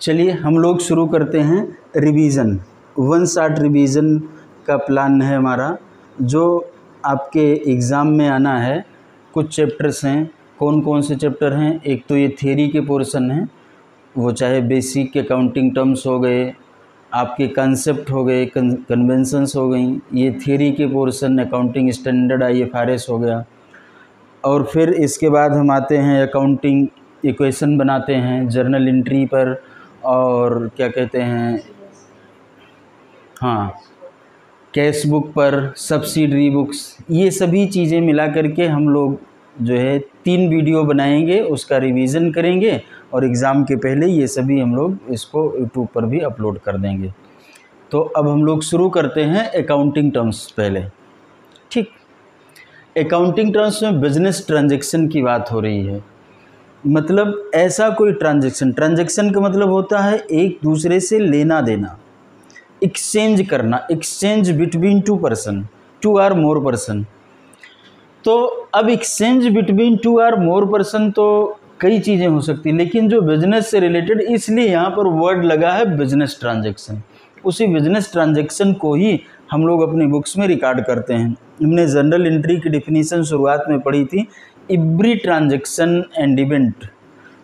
चलिए हम लोग शुरू करते हैं रिवीजन। 1 शॉट रिवीजन का प्लान है हमारा, जो आपके एग्ज़ाम में आना है। कुछ चैप्टर्स हैं, कौन कौन से चैप्टर हैं? एक तो ये थियरी के पोर्शन हैं, वो चाहे बेसिक अकाउंटिंग टर्म्स हो गए, आपके कंसेप्ट हो गए, कन्वेंशंस हो गई, ये थियरी के पोर्शन, अकाउंटिंग स्टैंडर्ड IFRS हो गया। और फिर इसके बाद हम आते हैं अकाउंटिंग इक्वेशन बनाते हैं जर्नल एंट्री पर, और क्या कहते हैं, हाँ, कैश बुक पर, सब्सिडरी बुक्स, ये सभी चीज़ें मिला करके हम लोग जो है 3 वीडियो बनाएंगे, उसका रिवीजन करेंगे और एग्ज़ाम के पहले ये सभी हम लोग इसको यूट्यूब पर भी अपलोड कर देंगे। तो अब हम लोग शुरू करते हैं अकाउंटिंग टर्म्स पहले। ठीक, अकाउंटिंग टर्म्स में बिजनेस ट्रांजैक्शन की बात हो रही है। मतलब ऐसा कोई ट्रांजैक्शन का मतलब होता है एक दूसरे से लेना देना, एक्सचेंज करना, एक्सचेंज बिटवीन 2 पर्सन, 2 और मोर पर्सन। तो अब एक्सचेंज बिटवीन 2 और मोर पर्सन तो कई चीज़ें हो सकती, लेकिन जो बिजनेस से रिलेटेड, इसलिए यहाँ पर वर्ड लगा है बिजनेस ट्रांजैक्शन। उसी बिजनेस ट्रांजैक्शन को ही हम लोग अपनी बुक्स में रिकॉर्ड करते हैं। हमने जनरल एंट्री की डिफिनीशन शुरुआत में पढ़ी थी, every transaction and event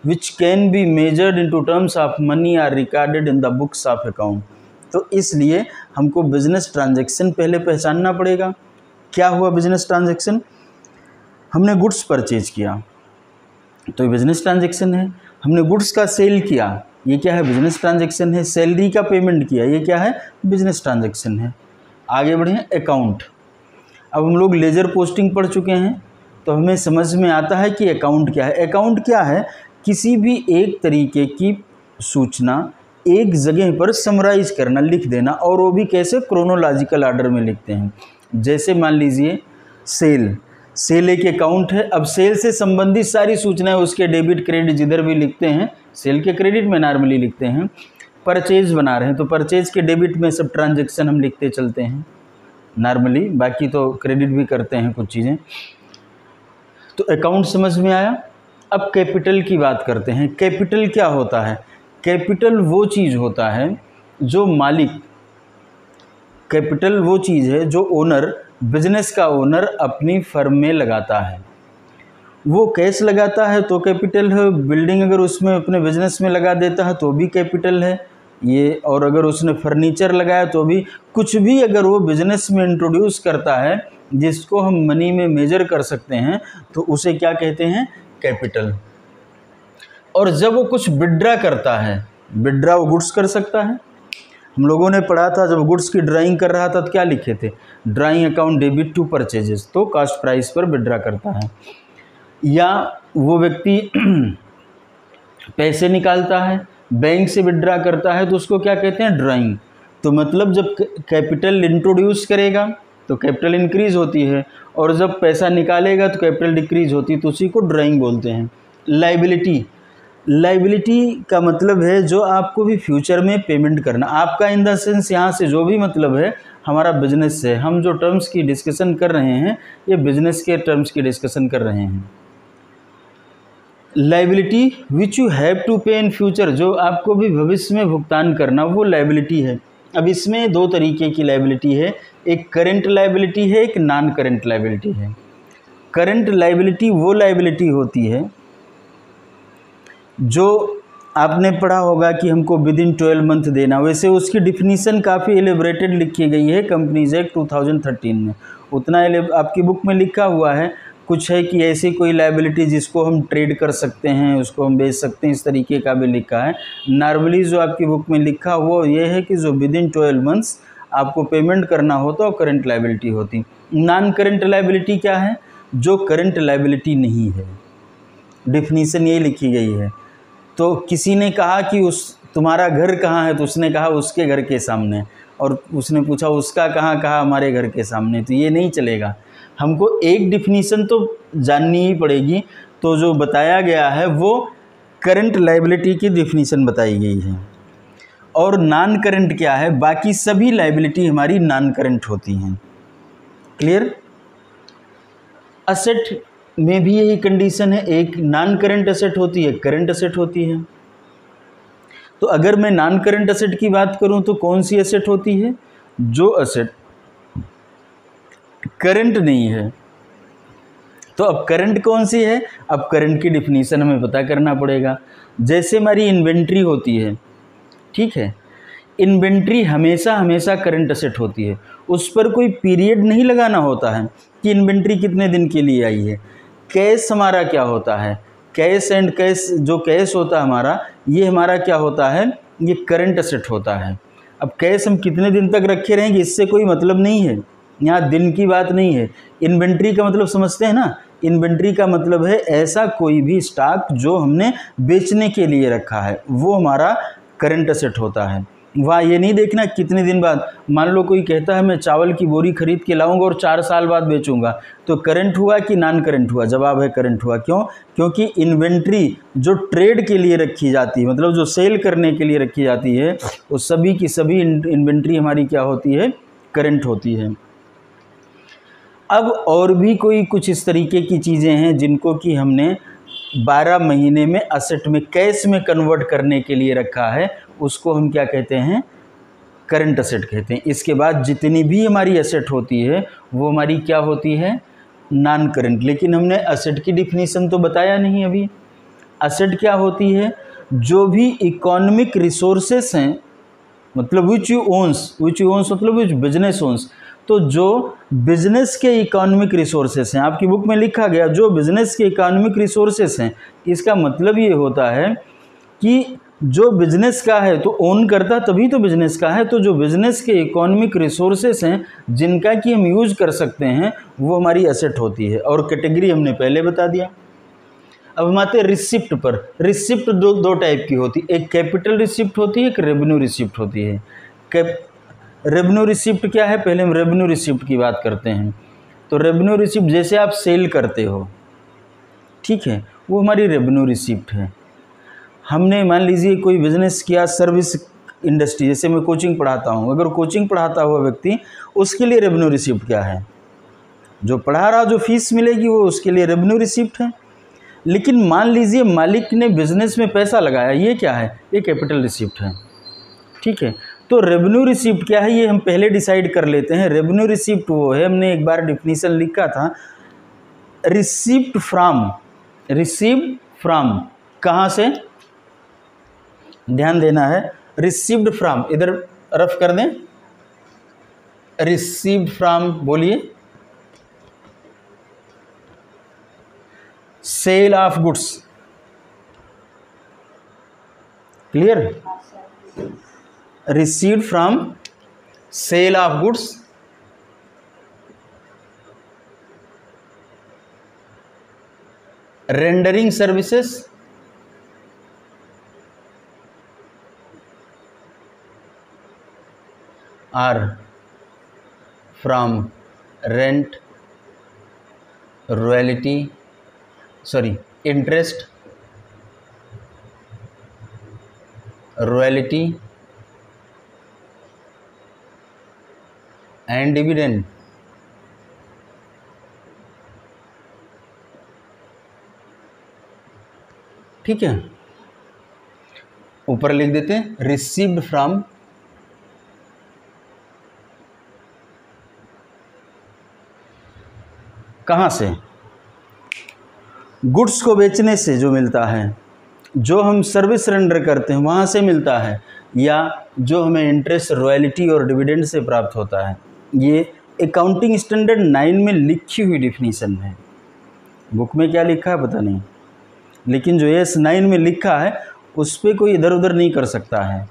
which can be measured into terms of money are recorded in the books of account. तो इसलिए हमको बिजनेस ट्रांजैक्शन पहले पहचानना पड़ेगा। क्या हुआ बिजनेस ट्रांजैक्शन? हमने गुड्स परचेज किया तो ये बिजनेस ट्रांजैक्शन है। हमने गुड्स का सेल किया, ये क्या है? बिजनेस ट्रांजैक्शन है। सैलरी का पेमेंट किया, ये क्या है? बिजनेस ट्रांजैक्शन है। आगे बढ़े, अकाउंट। अब हम लोग लेजर पोस्टिंग पढ़ चुके हैं, तो हमें समझ में आता है कि अकाउंट क्या है। अकाउंट क्या है? किसी भी एक तरीके की सूचना एक जगह पर समराइज करना, लिख देना, और वो भी कैसे? क्रोनोलॉजिकल ऑर्डर में लिखते हैं। जैसे मान लीजिए सेल एक अकाउंट है। अब सेल से संबंधित सारी सूचनाएं, उसके डेबिट क्रेडिट जिधर भी लिखते हैं, सेल के क्रेडिट में नॉर्मली लिखते हैं। परचेज बना रहे हैं तो परचेज के डेबिट में सब ट्रांजैक्शन हम लिखते चलते हैं नॉर्मली, बाकी तो क्रेडिट भी करते हैं कुछ चीज़ें। तो अकाउंट समझ में आया। अब कैपिटल की बात करते हैं। कैपिटल क्या होता है? कैपिटल वो चीज़ होता है जो मालिक, कैपिटल वो चीज़ है जो ओनर, बिजनेस का ओनर अपनी फर्म में लगाता है। वो कैश लगाता है तो कैपिटल है, बिल्डिंग अगर उसमें अपने बिजनेस में लगा देता है तो भी कैपिटल है ये, और अगर उसने फर्नीचर लगाया तो भी, कुछ भी अगर वो बिजनेस में इंट्रोड्यूस करता है जिसको हम मनी में मेजर कर सकते हैं तो उसे क्या कहते हैं? कैपिटल। और जब वो कुछ विड्रा करता है, विड्रा वो गुड्स कर सकता है। हम लोगों ने पढ़ा था जब गुड्स की ड्राइंग कर रहा था तो क्या लिखे थे? Drawing account debit to purchases, तो कॉस्ट प्राइस पर विड्रा करता है। या वो व्यक्ति पैसे निकालता है, बैंक से विड्रा करता है, तो उसको क्या कहते हैं? ड्राइंग। तो मतलब जब कैपिटल इंट्रोड्यूस करेगा तो कैपिटल इंक्रीज होती है, और जब पैसा निकालेगा तो कैपिटल डिक्रीज होती है, तो उसी को ड्राइंग बोलते हैं। लायबिलिटी, लायबिलिटी का मतलब है जो आपको भी फ्यूचर में पेमेंट करना। आपका इन द सेंस यहाँ से जो भी मतलब है हमारा बिजनेस से, हम जो टर्म्स की डिस्कशन कर रहे हैं ये बिजनेस के टर्म्स की डिस्कशन कर रहे हैं। Liability which you have to pay in future, जो आपको भी भविष्य में भुगतान करना, वो लायबिलिटी है। अब इसमें 2 तरीके की लायबिलिटी है, एक करेंट लायबिलिटी है, एक नॉन करेंट लायबिलिटी है। करेंट लायबिलिटी वो लायबिलिटी होती है जो आपने पढ़ा होगा कि हमको विद इन 12 मंथ देना। वैसे उसकी डिफिनीशन काफ़ी एलिब्रेटेड लिखी गई है कंपनीज एक्ट 2013 में, उतना आपकी बुक में लिखा हुआ है। कुछ है कि ऐसी कोई लायबिलिटी जिसको हम ट्रेड कर सकते हैं, उसको हम बेच सकते हैं, इस तरीके का भी लिखा है। नॉर्मली जो आपकी बुक में लिखा हुआ ये है कि जो विद इन 12 मंथ्स आपको पेमेंट करना होता है वो करेंट लायबिलिटी होती। नॉन करेंट लायबिलिटी क्या है? जो करेंट लायबिलिटी नहीं है, डिफिनीशन ये लिखी गई है। तो किसी ने कहा कि तुम्हारा घर कहाँ है, तो उसने कहा उसके घर के सामने, और उसने पूछा उसका कहाँ, कहा हमारे घर के सामने, तो ये नहीं चलेगा। हमको एक डिफिनीशन तो जाननी ही पड़ेगी। तो जो बताया गया है वो करंट लायबिलिटी की डिफिनीशन बताई गई है। और नॉन करंट क्या है? बाकी सभी लायबिलिटी हमारी नॉन करंट होती हैं। क्लियर? असेट में भी यही कंडीशन है, एक नॉन करंट असेट होती है, करंट असेट होती है। तो अगर मैं नॉन करंट एसेट की बात करूं तो कौन सी एसेट होती है? जो एसेट करंट नहीं है। तो अब करंट कौन सी है? अब करंट की डिफिनीशन हमें पता करना पड़ेगा। जैसे हमारी इन्वेंट्री होती है, ठीक है, इन्वेंट्री हमेशा हमेशा करंट एसेट होती है, उस पर कोई पीरियड नहीं लगाना होता है कि इन्वेंट्री कितने दिन के लिए आई है। कैश हमारा क्या होता है? कैश एंड कैश, जो कैश होता है हमारा, ये हमारा क्या होता है? ये करंट एसेट होता है। अब कैश हम कितने दिन तक रखे रहेंगे इससे कोई मतलब नहीं है, यहाँ दिन की बात नहीं है। इन्वेंट्री का मतलब समझते हैं ना? इन्वेंट्री का मतलब है ऐसा कोई भी स्टॉक जो हमने बेचने के लिए रखा है, वो हमारा करंट एसेट होता है। वहाँ ये नहीं देखना कितने दिन बाद, मान लो कोई कहता है मैं चावल की बोरी खरीद के लाऊंगा और 4 साल बाद बेचूंगा, तो करंट हुआ कि नॉन करंट हुआ? जवाब है करंट हुआ। क्यों? क्योंकि इन्वेंट्री जो ट्रेड के लिए रखी जाती है, मतलब जो सेल करने के लिए रखी जाती है, वो सभी की सभी इन्वेंट्री हमारी क्या होती है? करंट होती है। अब और भी कोई कुछ इस तरीके की चीज़ें हैं जिनको कि हमने 12 महीने में असेट में, कैश में कन्वर्ट करने के लिए रखा है, उसको हम क्या कहते हैं? करंट असेट कहते हैं। इसके बाद जितनी भी हमारी असेट होती है वो हमारी क्या होती है? Non current. लेकिन हमने असेट की डिफिनीशन तो बताया नहीं अभी। असेट क्या होती है? जो भी इकोनॉमिक रिसोर्सेस हैं, मतलब विच यू ओन्स मतलब विच बिजनेस ओन्स, तो जो बिजनेस के इकोनॉमिक रिसोर्सेस हैं, आपकी बुक में लिखा गया जो बिजनेस के इकोनॉमिक रिसोर्सेस हैं, इसका मतलब ये होता है कि जो बिजनेस का है तो ओन करता तभी तो बिजनेस का है, तो जो बिजनेस के इकोनॉमिक रिसोर्सेस हैं जिनका कि हम यूज कर सकते हैं, वो हमारी एसेट होती है। और कैटेगरी हमने पहले बता दिया। अब हम आते हैं रिसिप्ट पर। रिसिप्ट दो टाइप की होती है, एक कैपिटल रिसिप्ट होती है, एक रेवेन्यू रिसिप्ट होती है। रेवेन्यू रिसिप्ट क्या है? पहले हम रेवेन्यू रिसिप्ट की बात करते हैं। तो रेवेन्यू रिसिप्ट जैसे आप सेल करते हो, ठीक है, वो हमारी रेवेन्यू रिसिप्ट है। हमने मान लीजिए कोई बिजनेस किया, सर्विस इंडस्ट्री, जैसे मैं कोचिंग पढ़ाता हूँ, अगर कोचिंग पढ़ाता हुआ व्यक्ति, उसके लिए रेवेन्यू रिसिप्ट क्या है? जो पढ़ा रहा, जो फीस मिलेगी वो उसके लिए रेवेन्यू रिसिप्ट है। लेकिन मान लीजिए मालिक ने बिजनेस में पैसा लगाया, ये क्या है? ये कैपिटल रिसिप्ट है, ठीक है। तो रेवेन्यू रिसिप्ट क्या है ये हम पहले डिसाइड कर लेते हैं। रेवेन्यू रिसिप्ट वो है, हमने एक बार डिफिनीशन लिखा था, रिसिप्ट फ्रॉम, कहाँ से? ध्यान देना है, रिसीव्ड फ्रॉम, इधर रफ कर दें, रिसीव्ड फ्रॉम, बोलिए, sale of goods. Clear? Received from sale of goods, rendering services, or from rent, royalty, interest, royalty and dividend. ठीक है, ऊपर लिख देते हैं रिसीव्ड फ्रॉम कहाँ से? गुड्स को बेचने से जो मिलता है, जो हम सर्विस रेंडर करते हैं वहाँ से मिलता है, या जो हमें इंटरेस्ट, रॉयल्टी और डिविडेंड से प्राप्त होता है। ये अकाउंटिंग स्टैंडर्ड 9 में लिखी हुई डिफिनीशन है। बुक में क्या लिखा है पता नहीं, लेकिन जो एस 9 में लिखा है उस पर कोई इधर उधर नहीं कर सकता है।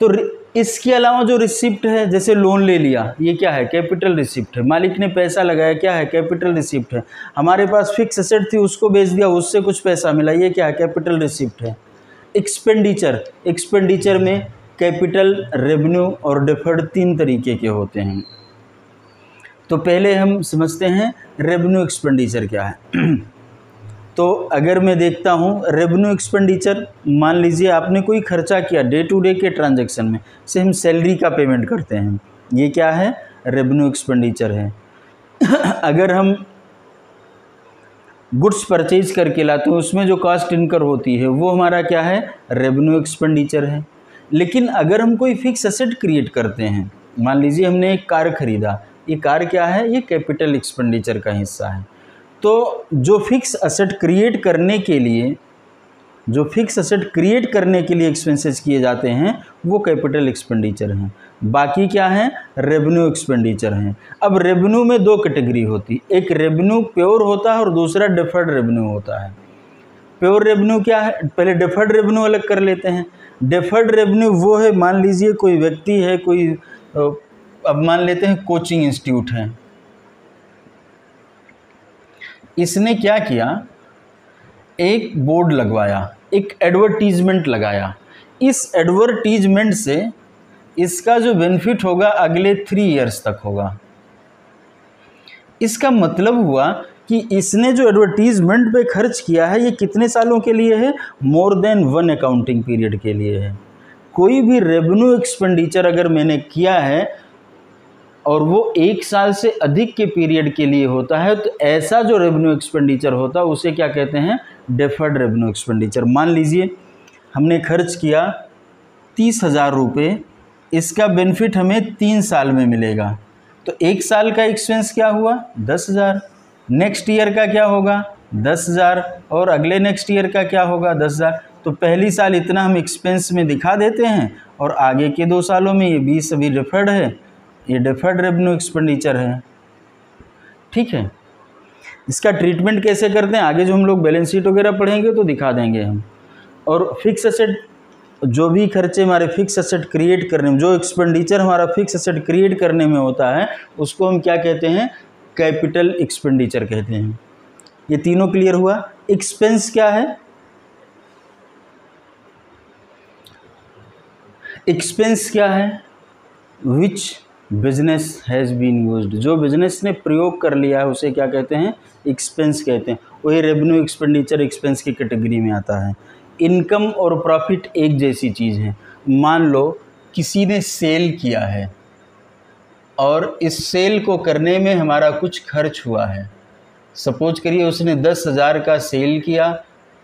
तो इसके अलावा जो रिसिप्ट है, जैसे लोन ले लिया, ये क्या है? कैपिटल रिसिप्ट है। मालिक ने पैसा लगाया, क्या है? कैपिटल रिसिप्ट है। हमारे पास फिक्स एसेट थी, उसको बेच दिया, उससे कुछ पैसा मिला, ये क्या है? कैपिटल रिसिप्ट है। एक्सपेंडिचर में कैपिटल, रेवेन्यू और डिफर्ड 3 तरीके के होते हैं। तो पहले हम समझते हैं रेवेन्यू एक्सपेंडिचर क्या है। तो अगर मैं देखता हूँ रेवेन्यू एक्सपेंडिचर, मान लीजिए आपने कोई खर्चा किया डे टू डे के ट्रांजैक्शन में, से हम सैलरी का पेमेंट करते हैं, ये क्या है? रेवेन्यू एक्सपेंडिचर है। अगर हम गुड्स परचेज करके लाते हैं, उसमें जो कॉस्ट इनकर होती है वो हमारा क्या है, रेवेन्यू एक्सपेंडिचर है। लेकिन अगर हम कोई फिक्स एसेट क्रिएट करते हैं, मान लीजिए हमने एक कार खरीदा, ये कार क्या है, ये कैपिटल एक्सपेंडिचर का हिस्सा है। तो जो फिक्स एसेट क्रिएट करने के लिए एक्सपेंसेस किए जाते हैं वो कैपिटल एक्सपेंडिचर हैं। बाकी क्या है, रेवेन्यू एक्सपेंडिचर हैं। अब रेवेन्यू में दो कैटेगरी होती, एक रेवेन्यू प्योर होता है और दूसरा डिफर्ड रेवेन्यू होता है। प्योर रेवेन्यू क्या है, पहले डिफर्ड रेवेन्यू अलग कर लेते हैं। डिफर्ड रेवेन्यू वो है, मान लीजिए कोई व्यक्ति है, कोई अब मान लेते हैं कोचिंग इंस्टीट्यूट है, इसने क्या किया, एक बोर्ड लगवाया, एक एडवर्टीजमेंट लगाया। इस एडवर्टीजमेंट से इसका जो बेनिफिट होगा अगले 3 इयर्स तक होगा। इसका मतलब हुआ कि इसने जो एडवर्टीजमेंट पे खर्च किया है ये कितने सालों के लिए है, मोर देन 1 अकाउंटिंग पीरियड के लिए है। कोई भी रेवेन्यू एक्सपेंडिचर अगर मैंने किया है और वो 1 साल से अधिक के पीरियड के लिए होता है, तो ऐसा जो रेवेन्यू एक्सपेंडिचर होता है उसे क्या कहते हैं, डिफर्ड रेवेन्यू एक्सपेंडिचर। मान लीजिए हमने खर्च किया 30,000 रुपये, इसका बेनिफिट हमें 3 साल में मिलेगा, तो 1 साल का एक्सपेंस क्या हुआ, 10,000। नेक्स्ट ईयर का क्या होगा, 10,000, और अगले नेक्स्ट ईयर का क्या होगा, 10,000। तो पहली साल इतना हम एक्सपेंस में दिखा देते हैं और आगे के 2 सालों में ये 20 अभी डिफर्ड है, ये डिफर्ड रेवेन्यू एक्सपेंडिचर है। ठीक है, इसका ट्रीटमेंट कैसे करते हैं आगे जो हम लोग बैलेंस शीट वगैरह पढ़ेंगे तो दिखा देंगे हम। और फिक्स एसेट, जो भी खर्चे हमारे फिक्स एसेट क्रिएट करने में, जो एक्सपेंडिचर हमारा फिक्स एसेट क्रिएट करने में होता है उसको हम क्या कहते हैं, कैपिटल एक्सपेंडिचर कहते हैं। ये तीनों क्लियर हुआ। एक्सपेंस क्या है, एक्सपेंस क्या है, which business has been used, जो बिजनेस ने प्रयोग कर लिया है उसे क्या कहते हैं, एक्सपेंस कहते हैं। वही रेवेन्यू एक्सपेंडिचर एक्सपेंस की कैटेगरी में आता है। इनकम और प्रॉफिट एक जैसी चीज़ है। मान लो किसी ने सेल किया है और इस सेल को करने में हमारा कुछ खर्च हुआ है। सपोज करिए उसने 10,000 का सेल किया,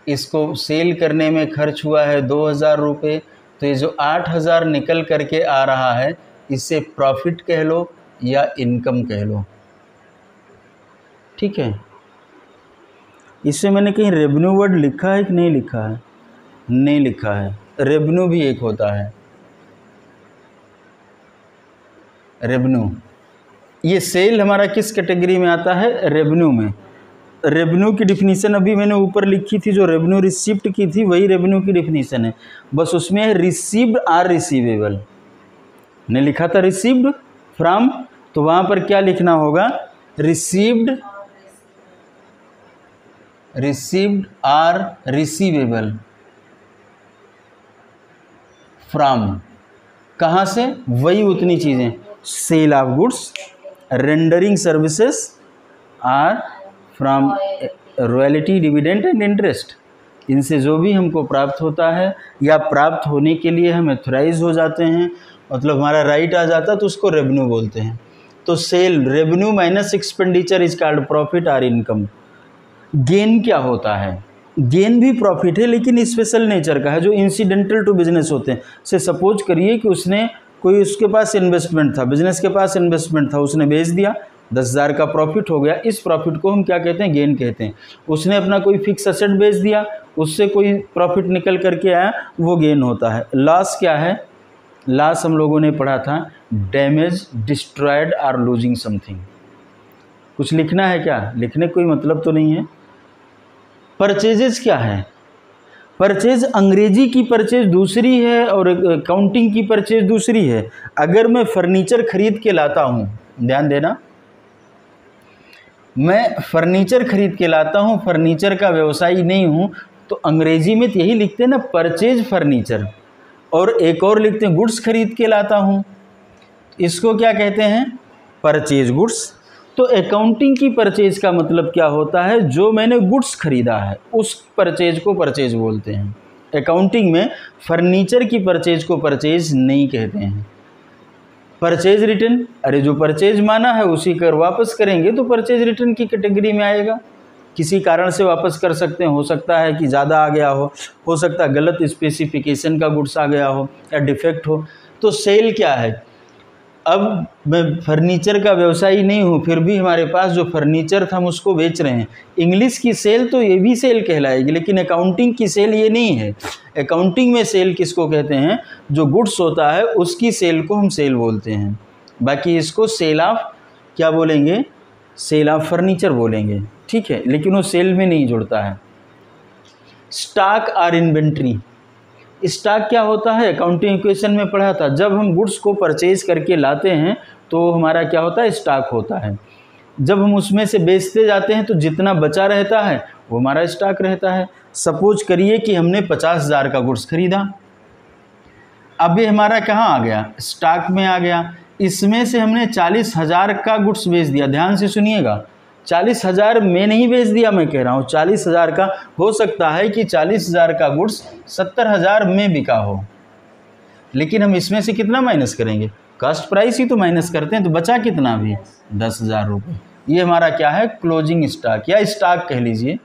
इसको सेल करने में खर्च हुआ है 2,000 रुपये, तो ये जो 8,000 निकल करके आ रहा है इसे प्रॉफिट कह लो या इनकम कह लो। ठीक है, इससे मैंने कहीं रेवेन्यू वर्ड लिखा है कि नहीं लिखा है, नहीं लिखा है। रेवेन्यू भी एक होता है, रेवेन्यू। ये सेल हमारा किस कैटेगरी में आता है, रेवेन्यू में। रेवेन्यू की डिफिनीशन अभी मैंने ऊपर लिखी थी, जो रेवेन्यू रिसिप्ट की थी वही रेवेन्यू की डिफिनीशन है, बस उसमें है रिसीव्ड आर रिसीवेबल। ने लिखा था रिसीव्ड फ्रॉम, तो वहाँ पर क्या लिखना होगा, रिसीव्ड आर रिसीवेबल फ्रॉम, कहाँ से, वही उतनी चीज़ें, sale of goods, rendering services or from royalty, dividend and interest. इनसे जो भी हमको प्राप्त होता है या प्राप्त होने के लिए हम ऑथराइज हो जाते हैं, मतलब हमारा राइट आ जाता है, तो उसको रेवेन्यू बोलते हैं। तो sale, revenue minus expenditure is called profit और इनकम। गेन क्या होता है, गेन भी प्रॉफिट है लेकिन स्पेशल नेचर का है, जो इंसिडेंटल टू बिजनेस होते हैं। से सपोज करिए कि उसने कोई, उसके पास इन्वेस्टमेंट था, बिजनेस के पास इन्वेस्टमेंट था, उसने बेच दिया, 10,000 का प्रॉफिट हो गया, इस प्रॉफिट को हम क्या कहते हैं, गेन कहते हैं। उसने अपना कोई फिक्स एसेट बेच दिया, उससे कोई प्रॉफिट निकल करके आया, वो गेन होता है। लॉस क्या है, लॉस हम लोगों ने पढ़ा था, डैमेज, डिस्ट्रॉयड और लूजिंग समथिंग। कुछ लिखना है क्या, लिखने कोई मतलब तो नहीं है। परचेजेस क्या है, परचेज अंग्रेजी की परचेज दूसरी है और अकाउंटिंग की परचेज दूसरी है। अगर मैं फर्नीचर खरीद के लाता हूँ, ध्यान देना, मैं फर्नीचर खरीद के लाता हूँ, फर्नीचर का व्यवसायी नहीं हूँ, तो अंग्रेजी में तो यही लिखते हैं ना, परचेज फर्नीचर, और एक और लिखते हैं गुड्स खरीद के लाता हूँ, इसको क्या कहते हैं, परचेज गुड्स। तो अकाउंटिंग की परचेज का मतलब क्या होता है, जो मैंने गुड्स खरीदा है उस परचेज को परचेज बोलते हैं। अकाउंटिंग में फर्नीचर की परचेज को परचेज नहीं कहते हैं। परचेज रिटर्न, अरे जो परचेज माना है उसी कर वापस करेंगे तो परचेज रिटर्न की कैटेगरी में आएगा। किसी कारण से वापस कर सकते हैं, हो सकता है कि ज़्यादा आ गया हो सकता है गलत स्पेसिफिकेशन का गुड्स आ गया हो या डिफेक्ट हो। तो सेल क्या है? अब मैं फर्नीचर का व्यवसायी नहीं हूँ, फिर भी हमारे पास जो फर्नीचर था हम उसको बेच रहे हैं। इंग्लिश की सेल तो ये भी सेल कहलाएगी, लेकिन अकाउंटिंग की सेल ये नहीं है। अकाउंटिंग में सेल किसको कहते हैं? जो गुड्स होता है उसकी सेल को हम सेल बोलते हैं। बाकी इसको सेल ऑफ क्या बोलेंगे? सेल ऑफ फर्नीचर बोलेंगे, ठीक है, लेकिन वो सेल में नहीं जुड़ता है। स्टॉक और इन्वेंट्री। स्टॉक क्या होता है? अकाउंटिंग इक्वेशन में पढ़ा था, जब हम गुड्स को परचेज करके लाते हैं तो हमारा क्या होता है? स्टॉक होता है। जब हम उसमें से बेचते जाते हैं तो जितना बचा रहता है वो हमारा स्टॉक रहता है। सपोज करिए कि हमने 50,000 का गुड्स खरीदा, अब ये हमारा कहाँ आ गया? स्टॉक में आ गया। इसमें से हमने 40,000 का गुड्स बेच दिया। ध्यान से सुनिएगा, 40,000 में नहीं बेच दिया, मैं कह रहा हूँ 40,000 का। हो सकता है कि 40,000 का गुड्स 70,000 में बिका हो, लेकिन हम इसमें से कितना माइनस करेंगे? कॉस्ट प्राइस ही तो माइनस करते हैं, तो बचा कितना भी? 10,000 रुपये। ये हमारा क्या है? क्लोजिंग स्टॉक या स्टॉक कह लीजिए।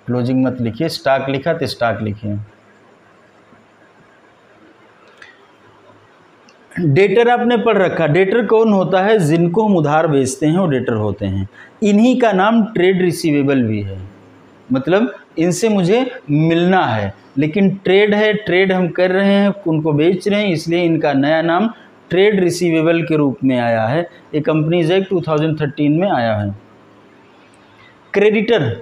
क्लोजिंग मत लिखिए, स्टॉक लिखा तो स्टॉक लिखिए। डेटर आपने पढ़ रखा। डेटर कौन होता है? जिनको हम उधार बेचते हैं वो डेटर होते हैं। इन्हीं का नाम ट्रेड रिसीवेबल भी है, मतलब इनसे मुझे मिलना है, लेकिन ट्रेड है, ट्रेड हम कर रहे हैं, उनको बेच रहे हैं, इसलिए इनका नया नाम ट्रेड रिसीवेबल के रूप में आया है। ये कंपनीज एक्ट 2013 में आया है। क्रेडिटर।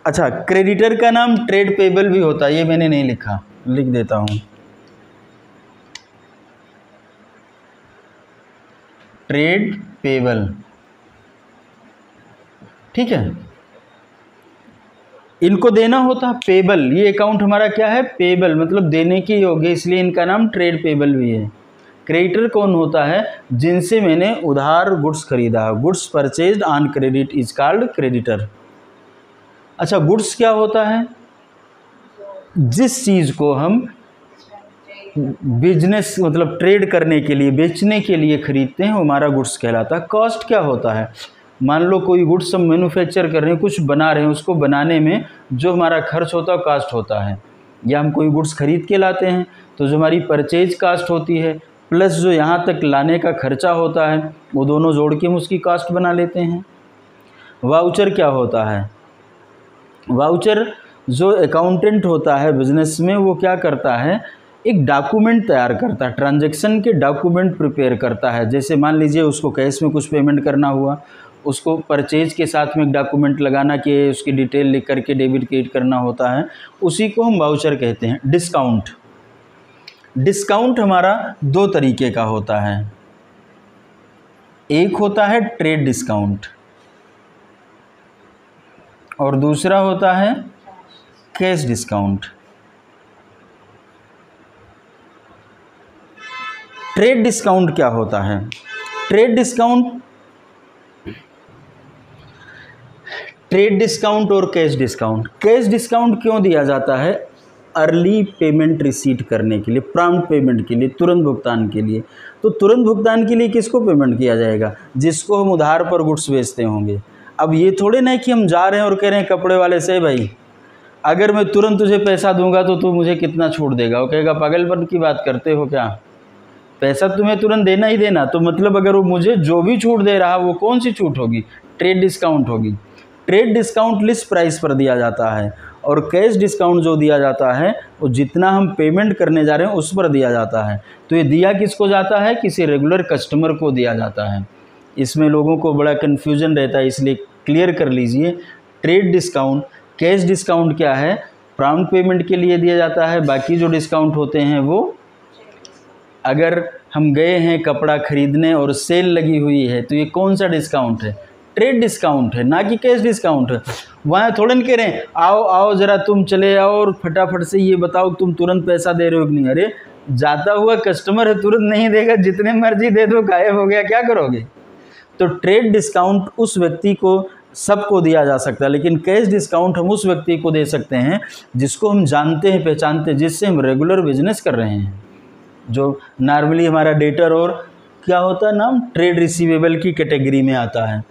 अच्छा, क्रेडिटर का नाम ट्रेड पेबल भी होता है, ये मैंने नहीं लिखा, लिख देता हूँ। ट्रेड पेबल, ठीक है, इनको देना होता है पेबल। ये अकाउंट हमारा क्या है? पेबल, मतलब देने के योग्य, इसलिए इनका नाम ट्रेड पेबल भी है। क्रेडिटर कौन होता है? जिनसे मैंने उधार गुड्स खरीदा। Goods purchased on credit is called creditor. अच्छा, गुड्स क्या होता है? जिस चीज़ को हम बिजनेस मतलब ट्रेड करने के लिए, बेचने के लिए खरीदते हैं, वो हमारा गुड्स कहलाता है। कॉस्ट क्या होता है? मान लो कोई गुड्स हम मैन्युफैक्चर कर रहे हैं, कुछ बना रहे हैं, उसको बनाने में जो हमारा खर्च होता है कॉस्ट होता है। या हम कोई गुड्स खरीद के लाते हैं तो जो हमारी परचेज कास्ट होती है प्लस जो यहाँ तक लाने का खर्चा होता है, वो दोनों जोड़ के हम उसकी कास्ट बना लेते हैं। वाउचर क्या होता है? वाउचर जो अकाउंटेंट होता है बिजनेस में, वो क्या करता है? एक डॉक्यूमेंट तैयार करता है, ट्रांजैक्शन के डॉक्यूमेंट प्रिपेयर करता है। जैसे मान लीजिए उसको कैश में कुछ पेमेंट करना हुआ, उसको परचेज के साथ में एक डॉक्यूमेंट लगाना कि उसकी डिटेल लिख करके डेबिट क्रेडिट करना होता है, उसी को हम वाउचर कहते हैं। डिस्काउंट। डिस्काउंट हमारा दो तरीके का होता है। एक होता है ट्रेड डिस्काउंट और दूसरा होता है कैश डिस्काउंट। ट्रेड डिस्काउंट क्या होता है? ट्रेड डिस्काउंट और कैश डिस्काउंट। कैश डिस्काउंट क्यों दिया जाता है? अर्ली पेमेंट रिसीट करने के लिए, प्रॉम्प्ट पेमेंट के लिए, तुरंत भुगतान के लिए। तो तुरंत भुगतान के लिए किसको पेमेंट किया जाएगा? जिसको हम उधार पर गुड्स बेचते होंगे। अब ये थोड़े ना कि हम जा रहे हैं और कह रहे हैं कपड़े वाले से, भाई अगर मैं तुरंत तुझे पैसा दूंगा तो तू मुझे कितना छूट देगा? वो कहेगा पागलपन की बात करते हो क्या, पैसा तुम्हें तुरंत देना ही देना। तो मतलब अगर वो मुझे जो भी छूट दे रहा, वो कौन सी छूट होगी? ट्रेड डिस्काउंट होगी। ट्रेड डिस्काउंट लिस्ट प्राइस पर दिया जाता है और कैश डिस्काउंट जो दिया जाता है वो जितना हम पेमेंट करने जा रहे हैं उस पर दिया जाता है। तो ये दिया किसको जाता है? किसी रेगुलर कस्टमर को दिया जाता है। इसमें लोगों को बड़ा कन्फ्यूजन रहता है, इसलिए क्लियर कर लीजिए। ट्रेड डिस्काउंट, कैश डिस्काउंट क्या है? प्रॉम्प्ट पेमेंट के लिए दिया जाता है। बाकी जो डिस्काउंट होते हैं वो अगर हम गए हैं कपड़ा खरीदने और सेल लगी हुई है तो ये कौन सा डिस्काउंट है? ट्रेड डिस्काउंट है, ना कि कैश डिस्काउंट है। वहाँ थोड़े न कह रहे हैं आओ आओ ज़रा तुम चले आओ और फटाफट से ये बताओ तुम तुरंत पैसा दे रहे हो कि नहीं। अरे जाता हुआ कस्टमर है, तुरंत नहीं देगा, जितने मर्जी दे दो, गायब हो गया, क्या करोगे? तो ट्रेड डिस्काउंट उस व्यक्ति को सबको दिया जा सकता है, लेकिन कैश डिस्काउंट हम उस व्यक्ति को दे सकते हैं जिसको हम जानते हैं, पहचानते हैं, जिससे हम रेगुलर बिजनेस कर रहे हैं। जो नॉर्मली हमारा डेटर और क्या होता है नाम, ट्रेड रिसीवेबल की कैटेगरी में आता है।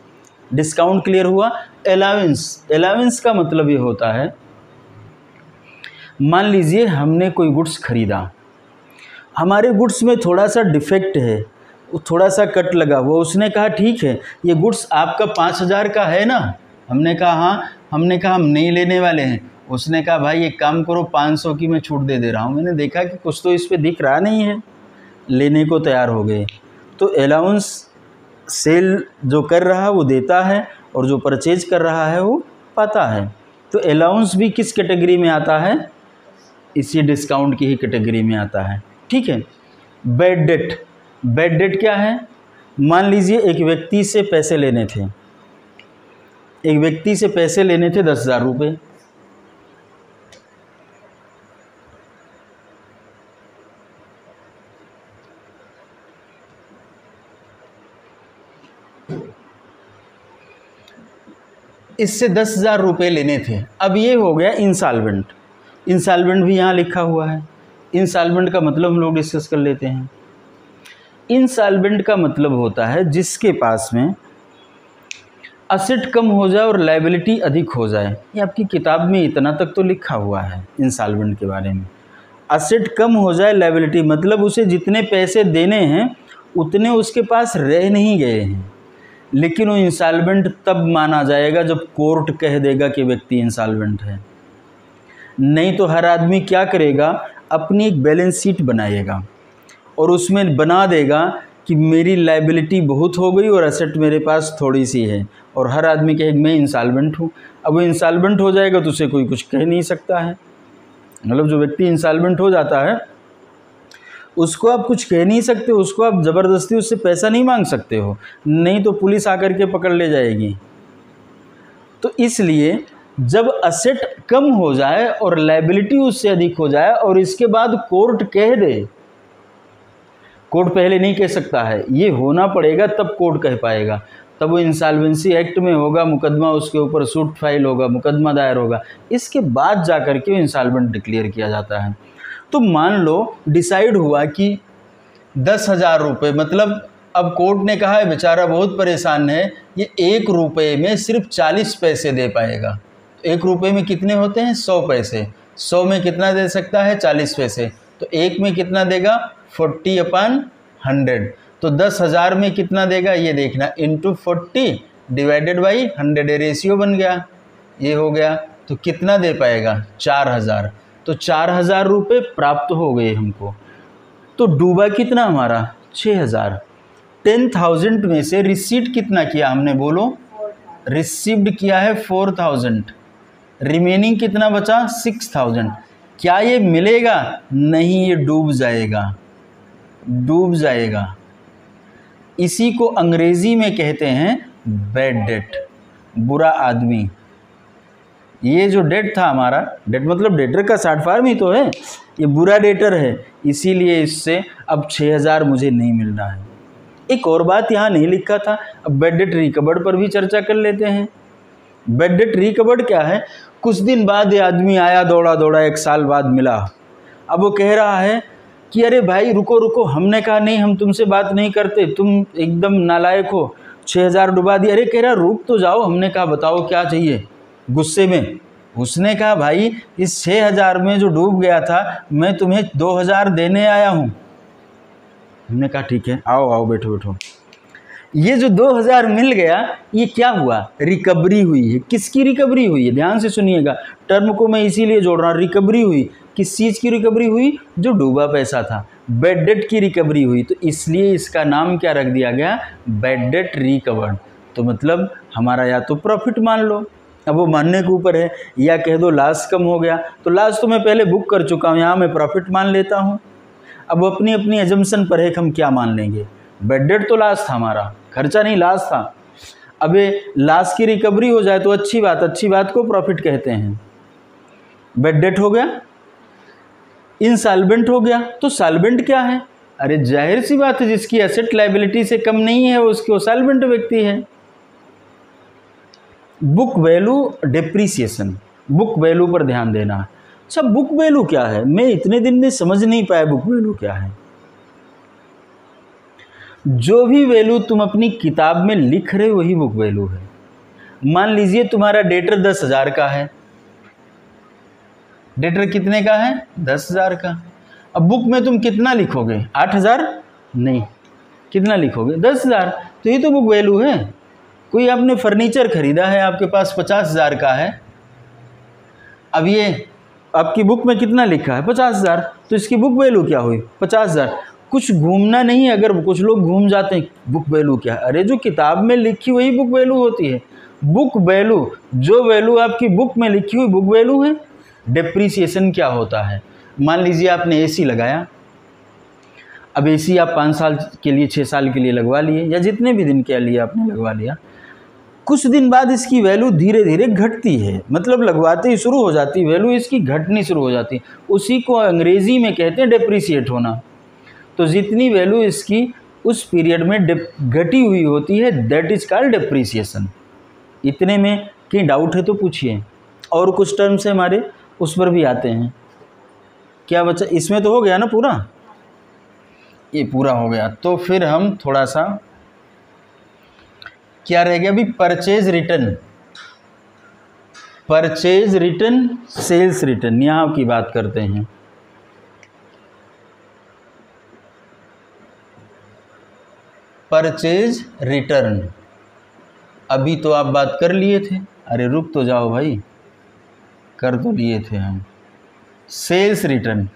डिस्काउंट क्लियर हुआ। अलाउंस का मतलब ये होता है, मान लीजिए हमने कोई गुड्स खरीदा, हमारे गुड्स में थोड़ा सा डिफेक्ट है, थोड़ा सा कट लगा हुआ, उसने कहा ठीक है ये गुड्स आपका 5,000 का है ना, हमने कहा हाँ, हमने कहा हम नहीं लेने वाले हैं, उसने कहा भाई एक काम करो 500 की मैं छूट दे रहा हूँ, मैंने देखा कि कुछ तो इस पे दिख रहा नहीं है, लेने को तैयार हो गए। तो अलाउंस सेल जो कर रहा है वो देता है और जो परचेज कर रहा है वो पाता है। तो अलाउंस भी किस कैटेगरी में आता है, इसी डिस्काउंट की ही कैटेगरी में आता है, ठीक है। बैड डेट, बैड डेट क्या है, मान लीजिए एक व्यक्ति से पैसे लेने थे, एक व्यक्ति से पैसे लेने थे 10,000 रुपये, इससे 10,000 रुपये लेने थे। अब ये हो गया इंसॉल्वेंट, इंसॉल्वेंट भी यहाँ लिखा हुआ है। इंसॉल्वेंट का मतलब हम लोग डिस्कस कर लेते हैं। इंसॉल्वेंट का मतलब होता है जिसके पास में असेट कम हो जाए और लायबिलिटी अधिक हो जाए। ये आपकी किताब में इतना तक तो लिखा हुआ है इंसॉल्वेंट के बारे में। असेट कम हो जाए, लायबिलिटी मतलब उसे जितने पैसे देने हैं उतने उसके पास रह नहीं गए हैं, लेकिन वो इंसॉल्वेंट तब माना जाएगा जब कोर्ट कह देगा कि व्यक्ति इंसॉल्वेंट है। नहीं तो हर आदमी क्या करेगा, अपनी एक बैलेंस शीट बनाएगा और उसमें बना देगा कि मेरी लायबिलिटी बहुत हो गई और एसेट मेरे पास थोड़ी सी है, और हर आदमी कहेगा मैं इंसॉल्वेंट हूँ। अब वो इंसॉल्वेंट हो जाएगा तो उसे कोई कुछ कह नहीं सकता है, मतलब जो व्यक्ति इंसॉल्वेंट हो जाता है उसको आप कुछ कह नहीं सकते, उसको आप ज़बरदस्ती उससे पैसा नहीं मांग सकते हो, नहीं तो पुलिस आकर के पकड़ ले जाएगी। तो इसलिए जब असेट कम हो जाए और लायबिलिटी उससे अधिक हो जाए और इसके बाद कोर्ट कह दे, कोर्ट पहले नहीं कह सकता है, ये होना पड़ेगा तब कोर्ट कह पाएगा, तब वो इंसॉल्वेंसी एक्ट में होगा, मुकदमा उसके ऊपर सूट फाइल होगा, मुकदमा दायर होगा, इसके बाद जा कर के वो इंसॉल्वेंट डिक्लेयर किया जाता है। तो मान लो डिसाइड हुआ कि 10,000 रुपये, मतलब अब कोर्ट ने कहा है बेचारा बहुत परेशान है, ये 1 रुपये में सिर्फ 40 पैसे दे पाएगा। 1 रुपये में कितने होते हैं, 100 पैसे, 100 में कितना दे सकता है, 40 पैसे, तो 1 में कितना देगा, 40/100। तो 10,000 में कितना देगा ये देखना, इंटू 40 डिवाइडेड बाई 100, रेशियो बन गया, ये हो गया। तो कितना दे पाएगा, 4,000। तो 4,000 रुपये प्राप्त हो गए हमको। तो डूबा कितना हमारा, 6,000। 10,000 में से रिसीट कितना किया हमने, बोलो, रिसीव्ड किया है 4,000, रिमेनिंग कितना बचा, 6,000। क्या ये मिलेगा, नहीं, ये डूब जाएगा, डूब जाएगा। इसी को अंग्रेजी में कहते हैं बैड डेट, बुरा आदमी। ये जो डेट था हमारा, डेट मतलब डेटर का शॉर्ट फॉर्म ही तो है, ये बुरा डेटर है, इसीलिए इससे अब 6,000 मुझे नहीं मिलना है। एक और बात यहाँ नहीं लिखा था, अब बैड डेट रिकवर्ड पर भी चर्चा कर लेते हैं। बैड डेट रिकवर्ड क्या है, कुछ दिन बाद ये आदमी आया, दौड़ा दौड़ा, 1 साल बाद मिला, अब वो कह रहा है कि अरे भाई रुको रुको, हमने कहा नहीं हम तुमसे बात नहीं करते, तुम एकदम नालायक हो, 6,000 डुबा दिया। अरे कह रहा रुक तो जाओ, हमने कहा बताओ क्या चाहिए, गुस्से में उसने कहा भाई इस 6,000 में जो डूब गया था मैं तुम्हें 2,000 देने आया हूँ। हमने कहा ठीक है, आओ आओ बैठो बैठो। ये जो 2,000 मिल गया, ये क्या हुआ, रिकवरी हुई है। किसकी रिकवरी हुई है, ध्यान से सुनिएगा, टर्म को मैं इसीलिए जोड़ रहा हूँ। रिकवरी हुई, किस चीज़ की रिकवरी हुई, जो डूबा पैसा था, बैड डेट की रिकवरी हुई, तो इसलिए इसका नाम क्या रख दिया गया, बैड डेट रिकवर्ड। तो मतलब हमारा या तो प्रॉफिट मान लो, अब वो मानने के ऊपर है, या कह दो लॉस कम हो गया, तो लॉस तो मैं पहले बुक कर चुका हूँ, यहाँ मैं प्रॉफिट मान लेता हूँ। अब अपनी अपनी एजम्पशन पर है कि हम क्या मान लेंगे। बैड डेट तो लॉस था हमारा, खर्चा नहीं लॉस था। अब ये लॉस की रिकवरी हो जाए तो अच्छी बात, अच्छी बात को प्रॉफिट कहते हैं। बैड डेट हो गया, इंसॉल्वेंट हो गया, तो सॉल्वेंट क्या है, अरे जाहिर सी बात है जिसकी एसेट लायबिलिटी से कम नहीं है उसको सॉल्वेंट व्यक्ति है। Book value depreciation, book value पर ध्यान देना। अच्छा बुक वैल्यू क्या है, मैं इतने दिन में समझ नहीं पाया बुक वैल्यू क्या है। जो भी वैल्यू तुम अपनी किताब में लिख रहे हो वही बुक वैल्यू है। मान लीजिए तुम्हारा डेटर 10,000 का है। डेटर कितने का है? 10,000 का। अब बुक में तुम कितना लिखोगे? 8,000 नहीं, कितना लिखोगे? 10,000। तो ये तो बुक वैल्यू है। कोई आपने फर्नीचर खरीदा है, आपके पास 50,000 का है, अब ये आपकी बुक में कितना लिखा है? 50,000। तो इसकी बुक वैल्यू क्या हुई? 50,000। कुछ घूमना नहीं। अगर कुछ लोग घूम जाते हैं, बुक वैल्यू क्या है? अरे जो किताब में लिखी वही बुक वैल्यू होती है। बुक वैल्यू, जो वैल्यू आपकी बुक में लिखी हुई बुक वैल्यू है। डेप्रीसिएशन क्या होता है? मान लीजिए आपने एसी लगाया, अब एसी आप 5 साल के लिए, 6 साल के लिए लगवा लिए, या जितने भी दिन के लिए आपने लगवा लिया, कुछ दिन बाद इसकी वैल्यू धीरे धीरे घटती है। मतलब लगवाते ही शुरू हो जाती है, वैल्यू इसकी घटनी शुरू हो जाती है। उसी को अंग्रेजी में कहते हैं डेप्रीसिएट होना। तो जितनी वैल्यू इसकी उस पीरियड में घटी हुई होती है, दैट इज कॉल्ड डेप्रीसिएशन। इतने में कहीं डाउट है तो पूछिए। और कुछ टर्म्स है हमारे, उस पर भी आते हैं। क्या बच्चा, इसमें तो हो गया ना पूरा? ये पूरा हो गया। तो फिर हम थोड़ा सा, क्या रह गया अभी? Purchase return. Purchase return, sales return, यहां की बात करते हैं। परचेज रिटर्न अभी तो आप बात कर लिए थे। अरे रुक तो जाओ भाई, कर तो लिए थे हम। सेल्स रिटर्न,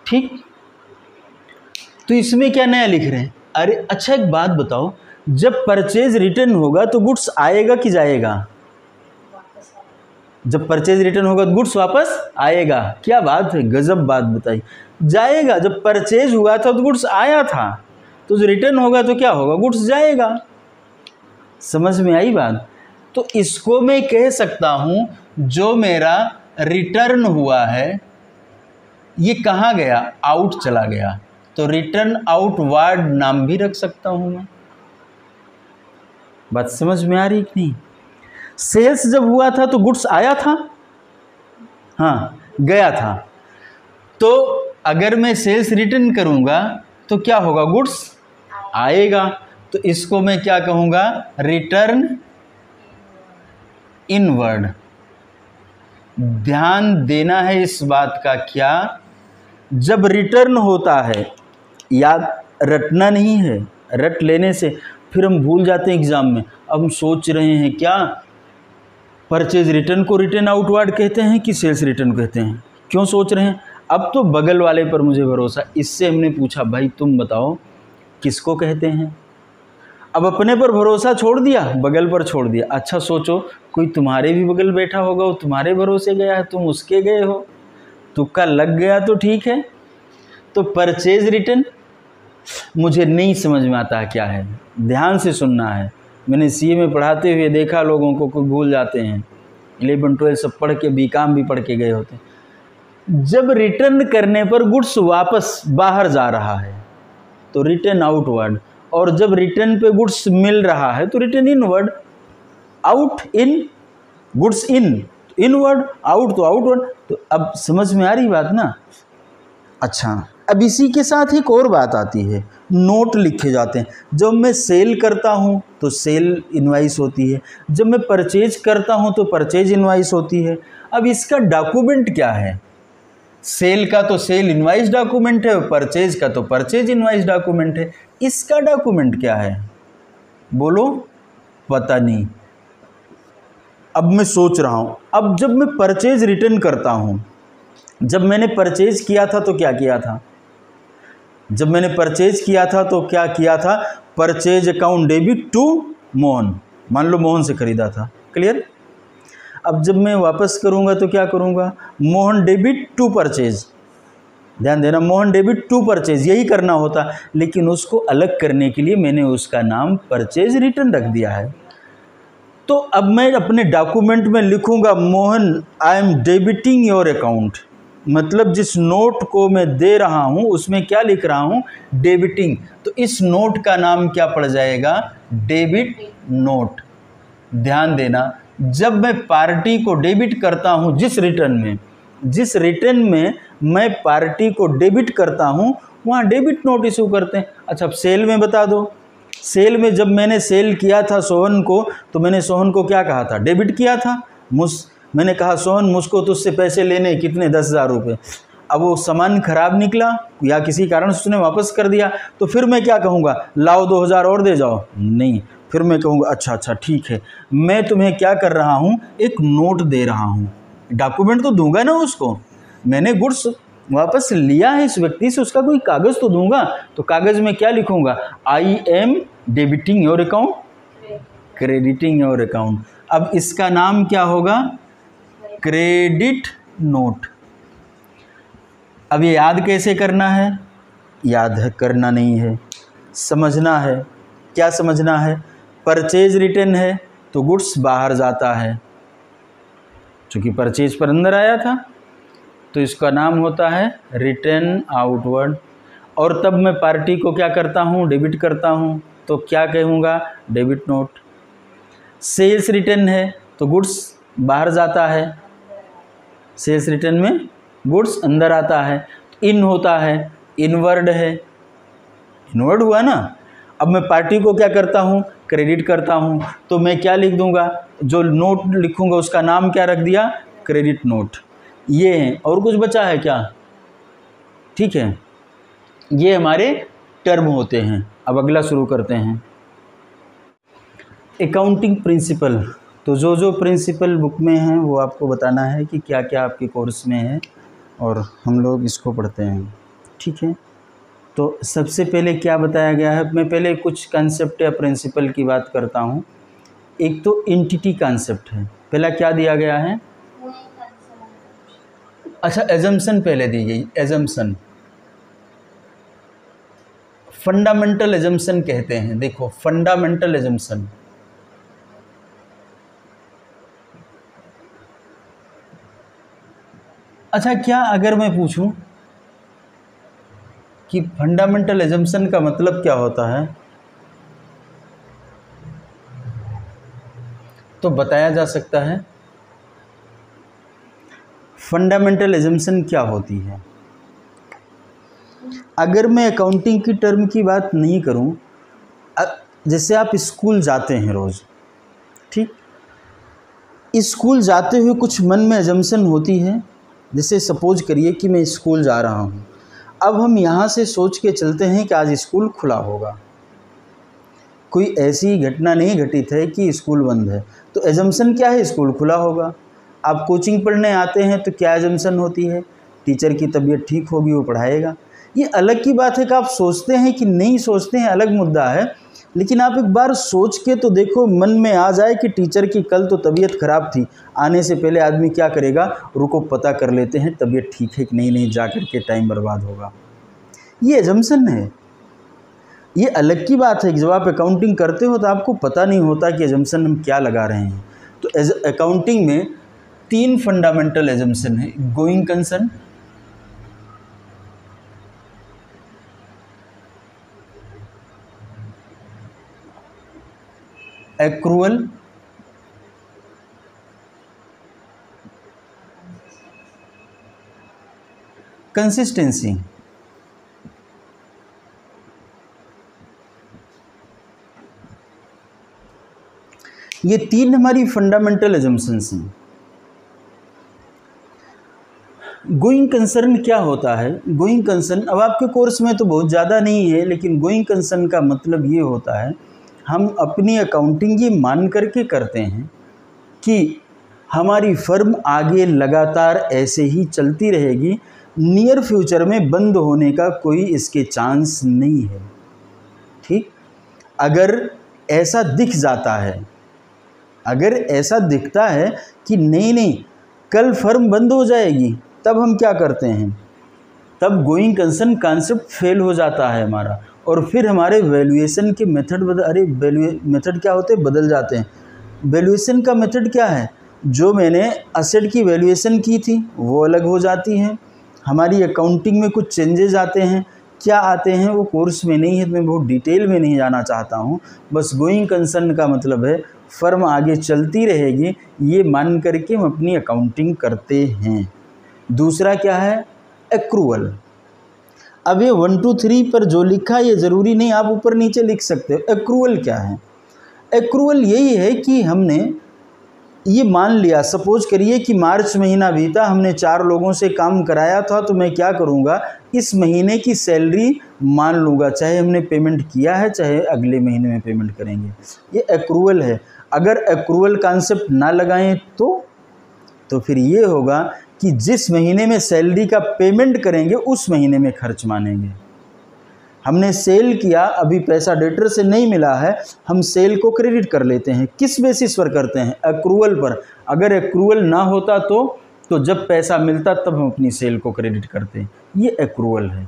ठीक। तो इसमें क्या नया लिख रहे हैं? अरे अच्छा एक बात बताओ, जब परचेज रिटर्न होगा तो गुड्स आएगा कि जाएगा? जब परचेज रिटर्न होगा तो गुड्स वापस आएगा। क्या बात है, गजब बात बताई। जाएगा। जब परचेज हुआ था तो गुड्स आया था, तो जो रिटर्न होगा तो क्या होगा? गुड्स जाएगा। समझ में आई बात? तो इसको मैं कह सकता हूं, जो मेरा रिटर्न हुआ है ये कहाँ गया? आउट चला गया। तो रिटर्न आउटवर्ड नाम भी रख सकता हूं मैं। बात समझ में आ रही कि नहीं? सेल्स जब हुआ था तो गुड्स आया था, हाँ गया था। तो अगर मैं सेल्स रिटर्न करूंगा तो क्या होगा? गुड्स आएगा। तो इसको मैं क्या कहूंगा? Return inward. ध्यान देना है इस बात का। क्या? जब रिटर्न होता है, याद रटना नहीं है, रट लेने से फिर हम भूल जाते हैं एग्जाम में। अब हम सोच रहे हैं क्या परचेज रिटर्न को रिटर्न आउटवर्ड कहते हैं कि सेल्स रिटर्न कहते हैं? क्यों सोच रहे हैं? अब तो बगल वाले पर मुझे भरोसा। इससे हमने पूछा भाई तुम बताओ किसको कहते हैं। अब अपने पर भरोसा छोड़ दिया, बगल पर छोड़ दिया। अच्छा सोचो, कोई तुम्हारे भी बगल बैठा होगा, वो तुम्हारे भरोसे गया है, तुम उसके गए हो, तुक्का लग गया तो ठीक है। तो परचेज रिटर्न मुझे नहीं समझ में आता क्या है, ध्यान से सुनना है। मैंने सीए में पढ़ाते हुए देखा लोगों को, कोई भूल जाते हैं, 11 12 सब पढ़ के बीकॉम भी पढ़ के गए होते हैं। जब रिटर्न करने पर गुड्स वापस बाहर जा रहा है तो रिटर्न आउटवर्ड, और जब रिटर्न पे गुड्स मिल रहा है तो return inward. Out in, goods in, inward, out तो आउटवर्ड। तो अब समझ में आ रही बात ना? अच्छा, अब इसी के साथ एक और बात आती है, नोट लिखे जाते हैं। जब मैं सेल करता हूं तो सेल इनवाइस होती है, जब मैं परचेज करता हूं तो परचेज इनवाइस होती है। अब इसका डॉक्यूमेंट क्या है? सेल का तो सेल इनवाइस डॉक्यूमेंट है, परचेज का तो परचेज इनवाइस डॉक्यूमेंट है। इसका डॉक्यूमेंट क्या है? बोलो, पता नहीं। अब मैं सोच रहा हूं, अब जब मैं परचेज रिटर्न करता हूं, जब मैंने परचेज किया था तो क्या किया था? जब मैंने परचेज किया था तो क्या किया था? Purchase account debit to Mohan. मान लो मोहन से खरीदा था, क्लियर। अब जब मैं वापस करूंगा तो क्या करूंगा? Mohan debit to purchase. ध्यान देना, मोहन डेबिट टू परचेज, यही करना होता, लेकिन उसको अलग करने के लिए मैंने उसका नाम परचेज रिटर्न रख दिया है। तो अब मैं अपने डॉक्यूमेंट में लिखूंगा Mohan I am debiting your account, मतलब जिस नोट को मैं दे रहा हूं उसमें क्या लिख रहा हूं? डेबिटिंग। तो इस नोट का नाम क्या पड़ जाएगा? Debit note. ध्यान देना, जब मैं पार्टी को डेबिट करता हूं, जिस रिटर्न में मैं पार्टी को डेबिट करता हूं, वहां डेबिट नोट इशू करते हैं। अच्छा, अब सेल में बता दो, सेल में जब मैंने सेल किया था सोहन को, तो मैंने सोहन को क्या कहा था? डेबिट किया था। मैंने कहा सोहन मुझको तुझसे पैसे लेने, कितने? 10,000 रुपये। अब वो सामान खराब निकला या किसी कारण से उसने वापस कर दिया, तो फिर मैं क्या कहूँगा? लाओ 2,000 और दे जाओ? नहीं, फिर मैं कहूँगा अच्छा ठीक है, मैं तुम्हें क्या कर रहा हूँ, एक नोट दे रहा हूँ। डॉक्यूमेंट तो दूंगा ना उसको, मैंने गुड्स वापस लिया है इस व्यक्ति से, उसका कोई कागज़ तो दूंगा। तो कागज़ में क्या लिखूंगा? I am debiting your account, crediting your account. अब इसका नाम क्या होगा? Credit note. अब ये याद कैसे करना है? याद करना नहीं है, समझना है। क्या समझना है? परचेज रिटर्न है तो गुड्स बाहर जाता है, चूँकि परचेज पर अंदर आया था, तो इसका नाम होता है रिटर्न आउटवर्ड। और तब मैं पार्टी को क्या करता हूँ? डेबिट करता हूँ, तो क्या कहूँगा? Debit note. सेल्स रिटर्न है तो गुड्स बाहर जाता है, सेल्स रिटर्न में गुड्स अंदर आता है। इन होता है, इनवर्ड है, इनवर्ड हुआ ना। अब मैं पार्टी को क्या करता हूँ? क्रेडिट करता हूँ, तो मैं क्या लिख दूंगा? जो नोट लिखूंगा उसका नाम क्या रख दिया? Credit note. ये है, और कुछ बचा है क्या? ठीक है, ये हमारे टर्म होते हैं। अब अगला शुरू करते हैं, अकाउंटिंग प्रिंसिपल। तो जो प्रिंसिपल बुक में हैं वो आपको बताना है कि क्या क्या आपके कोर्स में है, और हम लोग इसको पढ़ते हैं। ठीक है, तो सबसे पहले क्या बताया गया है? मैं पहले कुछ कंसेप्ट या प्रिंसिपल की बात करता हूँ। एक तो एंटिटी कंसेप्ट है। पहला क्या दिया गया है? अच्छा, एजम्पशन पहले दी गई। एजम्पशन, फंडामेंटल एजम्पशन कहते हैं। देखो, फंडामेंटल एजम्पशन, अच्छा, क्या अगर मैं पूछूं कि फंडामेंटल एजम्पशन का मतलब क्या होता है, तो बताया जा सकता है फंडामेंटल एजम्पशन क्या होती है। अगर मैं अकाउंटिंग की टर्म की बात नहीं करूं, जैसे आप स्कूल जाते हैं रोज़, ठीक, स्कूल जाते हुए कुछ मन में एजम्पशन होती है। जैसे सपोज करिए कि मैं स्कूल जा रहा हूँ, अब हम यहाँ से सोच के चलते हैं कि आज स्कूल खुला होगा, कोई ऐसी घटना नहीं घटित है कि स्कूल बंद है, तो एजम्पशन क्या है? स्कूल खुला होगा। आप कोचिंग पढ़ने आते हैं तो क्या एजम्पशन होती है? टीचर की तबीयत ठीक होगी, वो पढ़ाएगा। ये अलग की बात है कि आप सोचते हैं कि नहीं सोचते हैं, अलग मुद्दा है, लेकिन आप एक बार सोच के तो देखो, मन में आ जाए कि टीचर की कल तो तबीयत ख़राब थी, आने से पहले आदमी क्या करेगा? रुको पता कर लेते हैं तबीयत ठीक है कि नहीं जा कर के टाइम बर्बाद होगा। ये एजम्पशन है। ये अलग की बात है कि जब आप अकाउंटिंग करते हो तो आपको पता नहीं होता कि एजम्पशन हम क्या लगा रहे हैं। तो अकाउंटिंग में 3 फंडामेंटल एजम्पशन है। Going concern, accrual, consistency. ये 3 हमारी फंडामेंटल एजम्पशंस हैं। गोइंग कंसर्न क्या होता है? गोइंग कंसर्न अब आपके कोर्स में तो बहुत ज़्यादा नहीं है, लेकिन गोइंग कंसर्न का मतलब ये होता है, हम अपनी अकाउंटिंग ये मान करके करते हैं कि हमारी फर्म आगे लगातार ऐसे ही चलती रहेगी, नियर फ्यूचर में बंद होने का कोई इसके चांस नहीं है। ठीक, अगर ऐसा दिख जाता है, अगर ऐसा दिखता है कि नहीं कल फर्म बंद हो जाएगी, तब हम क्या करते हैं? तब गोइंग कंसर्न कॉन्सेप्ट फेल हो जाता है हमारा, और फिर हमारे वैल्यूएशन के मेथड मेथड क्या होते हैं? बदल जाते हैं। वैल्यूएशन का मेथड क्या है? जो मैंने असेट की वैल्यूएशन की थी वो अलग हो जाती है। हमारी अकाउंटिंग में कुछ चेंजेस आते हैं, क्या आते हैं वो कोर्स में नहीं है, तो मैं बहुत डिटेल में नहीं जाना चाहता हूँ। बस गोइंग कंसर्न का मतलब है फर्म आगे चलती रहेगी, ये मान करके हम अपनी अकाउंटिंग करते हैं। दूसरा क्या है? एक्रूअल। अब ये 1 2 3 पर जो लिखा है ये ज़रूरी नहीं आप ऊपर नीचे लिख सकते हो। एक्रूअल क्या है? एक्रूअल यही है कि हमने ये मान लिया, सपोज करिए कि मार्च महीना बीता, हमने 4 लोगों से काम कराया था, तो मैं क्या करूँगा, इस महीने की सैलरी मान लूँगा, चाहे हमने पेमेंट किया है चाहे अगले महीने में पेमेंट करेंगे। ये एक्रूअल है। अगर एक्रूअल कॉन्सेप्ट ना लगाएं तो फिर ये होगा कि जिस महीने में सैलरी का पेमेंट करेंगे उस महीने में खर्च मानेंगे। हमने सेल किया, अभी पैसा डेटर से नहीं मिला है, हम सेल को क्रेडिट कर लेते हैं। किस बेसिस पर करते हैं? एक्रूअल पर। अगर एक्रूअल ना होता तो जब पैसा मिलता तब हम अपनी सेल को क्रेडिट करते हैं। ये एक्रूअल है।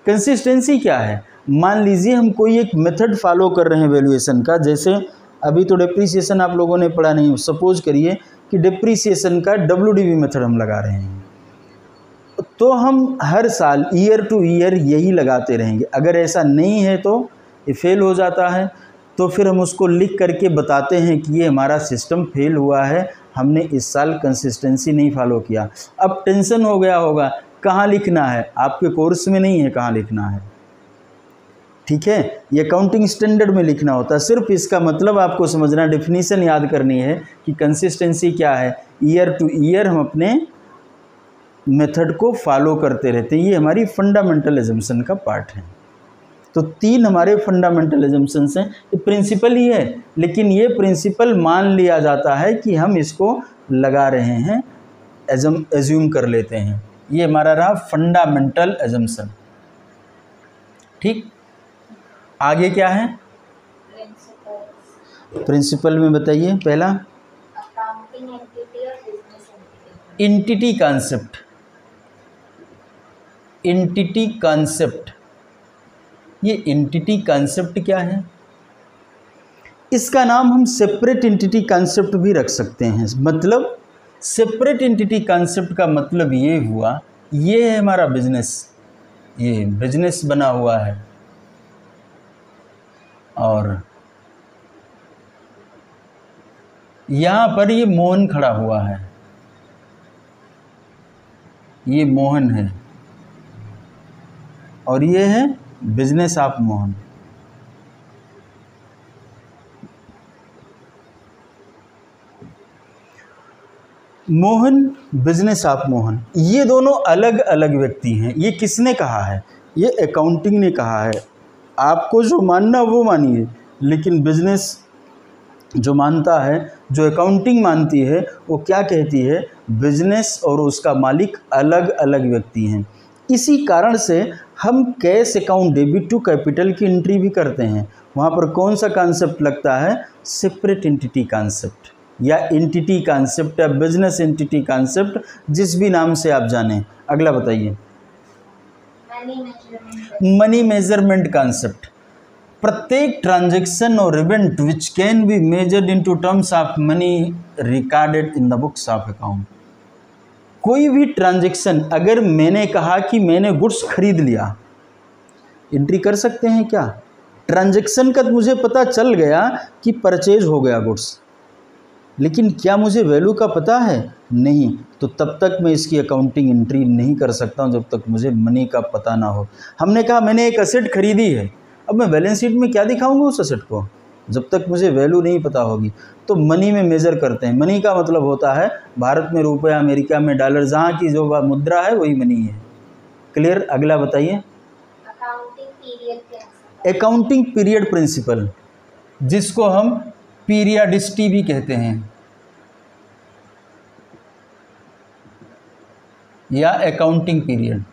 कंसिस्टेंसी क्या है? मान लीजिए हम कोई एक मेथड फॉलो कर रहे हैं वैल्यूएशन का, जैसे अभी तो डिप्रिसिएशन आप लोगों ने पढ़ा नहीं, सपोज करिए कि डिप्रिसिएशन का WDV मेथड हम लगा रहे हैं, तो हम हर साल ईयर टू ईयर यही लगाते रहेंगे। अगर ऐसा नहीं है तो ये फेल हो जाता है, तो फिर हम उसको लिख करके बताते हैं कि ये हमारा सिस्टम फेल हुआ है, हमने इस साल कंसिस्टेंसी नहीं फॉलो किया। अब टेंशन हो गया होगा कहाँ लिखना है, आपके कोर्स में नहीं है कहाँ लिखना है, ठीक है, ये अकाउंटिंग स्टैंडर्ड में लिखना होता है। सिर्फ इसका मतलब आपको समझना, डेफिनीशन याद करनी है कि कंसिस्टेंसी क्या है। ईयर टू ईयर हम अपने मेथड को फॉलो करते रहते हैं। ये हमारी फंडामेंटल एजम्पशन का पार्ट है। तो 3 हमारे फंडामेंटल एजम्पशंस हैं। ये प्रिंसिपल ही है, लेकिन ये प्रिंसिपल मान लिया जाता है कि हम इसको लगा रहे हैं, एज्यूम कर लेते हैं। ये हमारा रहा फंडामेंटल एजम्पशन। ठीक, आगे क्या है? प्रिंसिपल में बताइए। पहला एंटिटी कॉन्सेप्ट। एंटिटी कॉन्सेप्ट, ये एंटिटी कॉन्सेप्ट क्या है? इसका नाम हम सेपरेट एंटिटी कॉन्सेप्ट भी रख सकते हैं। मतलब सेपरेट एंटिटी कॉन्सेप्ट का मतलब ये हुआ, ये है हमारा बिजनेस, ये बिजनेस बना हुआ है और यहाँ पर ये मोहन खड़ा हुआ है, ये मोहन है और ये है business of Mohan. Mohan, business of Mohan, ये दोनों अलग अलग व्यक्ति हैं। ये किसने कहा है? ये अकाउंटिंग ने कहा है। आपको जो मानना वो मानिए, लेकिन बिजनेस जो मानता है, जो अकाउंटिंग मानती है, वो क्या कहती है? बिजनेस और उसका मालिक अलग अलग व्यक्ति हैं। इसी कारण से हम cash account debit to capital की एंट्री भी करते हैं। वहाँ पर कौन सा कॉन्सेप्ट लगता है? सेपरेट एंटिटी कॉन्सेप्ट या एंटिटी कॉन्सेप्ट या बिजनेस एंटिटी कॉन्सेप्ट, जिस भी नाम से आप जानें। अगला बताइए। Money measurement concept. प्रत्येक ट्रांजैक्शन और event which can be measured into terms of money recorded in the books of account. कोई भी ट्रांजैक्शन, अगर मैंने कहा कि मैंने गुड्स खरीद लिया, एंट्री कर सकते हैं क्या? ट्रांजैक्शन का मुझे पता चल गया कि परचेज हो गया गुड्स, लेकिन क्या मुझे वैल्यू का पता है? नहीं। तो तब तक मैं इसकी अकाउंटिंग एंट्री नहीं कर सकता हूं जब तक मुझे मनी का पता ना हो। हमने कहा मैंने एक एसेट खरीदी है, अब मैं बैलेंस शीट में क्या दिखाऊंगा उस एसेट को, जब तक मुझे वैल्यू नहीं पता होगी। तो मनी में मेज़र करते हैं। मनी का मतलब होता है भारत में रुपया, अमेरिका में डॉलर, जहाँ की जो मुद्रा है वही मनी है। क्लियर? अगला बताइए। अकाउंटिंग पीरियड प्रिंसिपल, जिसको हम पीरियडिसिटी भी कहते हैं या अकाउंटिंग पीरियड।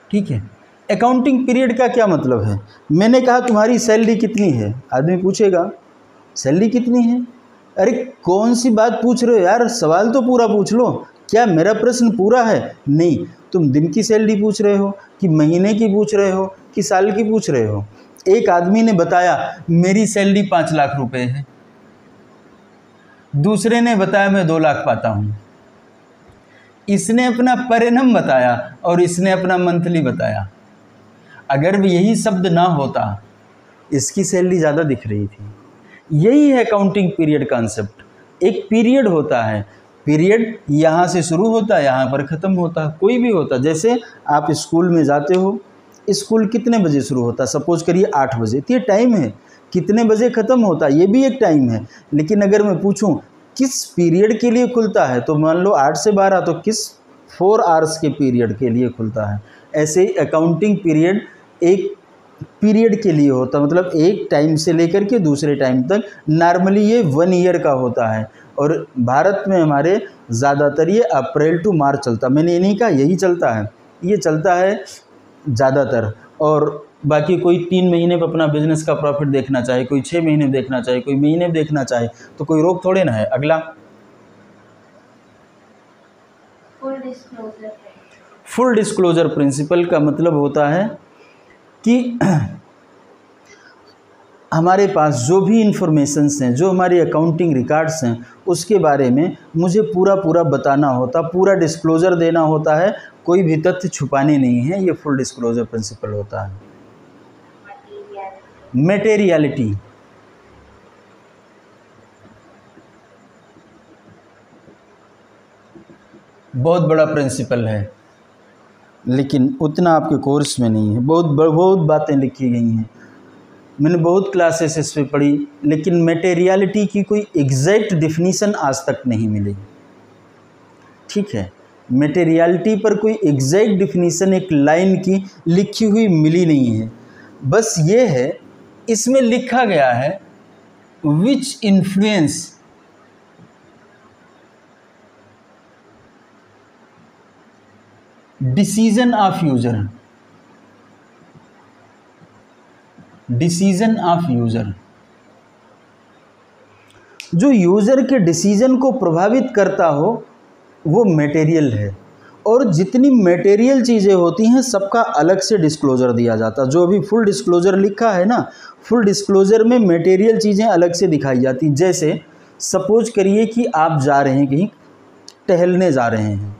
ठीक है, अकाउंटिंग पीरियड का क्या मतलब है? मैंने कहा तुम्हारी सैलरी कितनी है, आदमी पूछेगा सैलरी कितनी है। अरे कौन सी बात पूछ रहे हो यार, सवाल तो पूरा पूछ लो। क्या मेरा प्रश्न पूरा है? नहीं, तुम दिन की सैलरी पूछ रहे हो कि महीने की पूछ रहे हो कि साल की पूछ रहे हो। एक आदमी ने बताया मेरी सैलरी 5 लाख रुपए है, दूसरे ने बताया मैं 2 लाख पाता हूँ। इसने अपना पर एनम बताया और इसने अपना मंथली बताया। अगर यही शब्द ना होता, इसकी सैलरी ज़्यादा दिख रही थी। यही है अकाउंटिंग पीरियड कॉन्सेप्ट। एक पीरियड होता है, पीरियड यहाँ से शुरू होता है, यहाँ पर ख़त्म होता है, कोई भी होता है। जैसे आप स्कूल में जाते हो, स्कूल कितने बजे शुरू होता है, सपोज करिए 8 बजे, तो ये टाइम है। कितने बजे ख़त्म होता है, ये भी एक टाइम है। लेकिन अगर मैं पूछूं किस पीरियड के लिए खुलता है, तो मान लो 8 से 12, तो किस 4 आवर्स के पीरियड के लिए खुलता है। ऐसे ही अकाउंटिंग पीरियड एक पीरियड के लिए होता है, मतलब एक टाइम से लेकर के दूसरे टाइम तक। नॉर्मली ये 1 ईयर का होता है, और भारत में हमारे ज़्यादातर ये अप्रैल टू मार्च चलता है। मैंने ये नहीं कहा यही चलता है, ये चलता है ज़्यादातर। और बाकी कोई 3 महीने पर अपना बिजनेस का प्रॉफिट देखना चाहे, कोई 6 महीने में देखना चाहे, कोई महीने में देखना चाहे, तो कोई रोक थोड़े ना है। अगला फुल डिस्क्लोजर प्रिंसिपल का मतलब होता है कि हमारे पास जो भी इंफॉर्मेशंस हैं, जो हमारे अकाउंटिंग रिकॉर्ड्स हैं, उसके बारे में मुझे पूरा बताना होता, पूरा डिस्क्लोजर देना होता है, कोई भी तथ्य छुपाने नहीं है। ये फुल डिस्क्लोजर प्रिंसिपल होता है। मटेरियलिटी, बहुत बड़ा प्रिंसिपल है, लेकिन उतना आपके कोर्स में नहीं है। बहुत बातें लिखी गई हैं, मैंने बहुत क्लासेस इस पे पढ़ी, लेकिन मटेरियलिटी की कोई एग्जैक्ट डिफिनीशन आज तक नहीं मिली। ठीक है, मटेरियलिटी पर कोई एग्जैक्ट डिफिनीशन एक लाइन की लिखी हुई मिली नहीं है। बस ये है, इसमें लिखा गया है which influence decision of user, decision of user, जो यूजर के डिसीजन को प्रभावित करता हो वो मटेरियल है। और जितनी मटेरियल चीज़ें होती हैं सबका अलग से डिस्क्लोजर दिया जाता है। जो अभी फुल डिस्क्लोजर लिखा है ना, फुल डिस्क्लोजर में मटेरियल चीज़ें अलग से दिखाई जाती। जैसे सपोज करिए कि आप जा रहे हैं कहीं टहलने जा रहे हैं,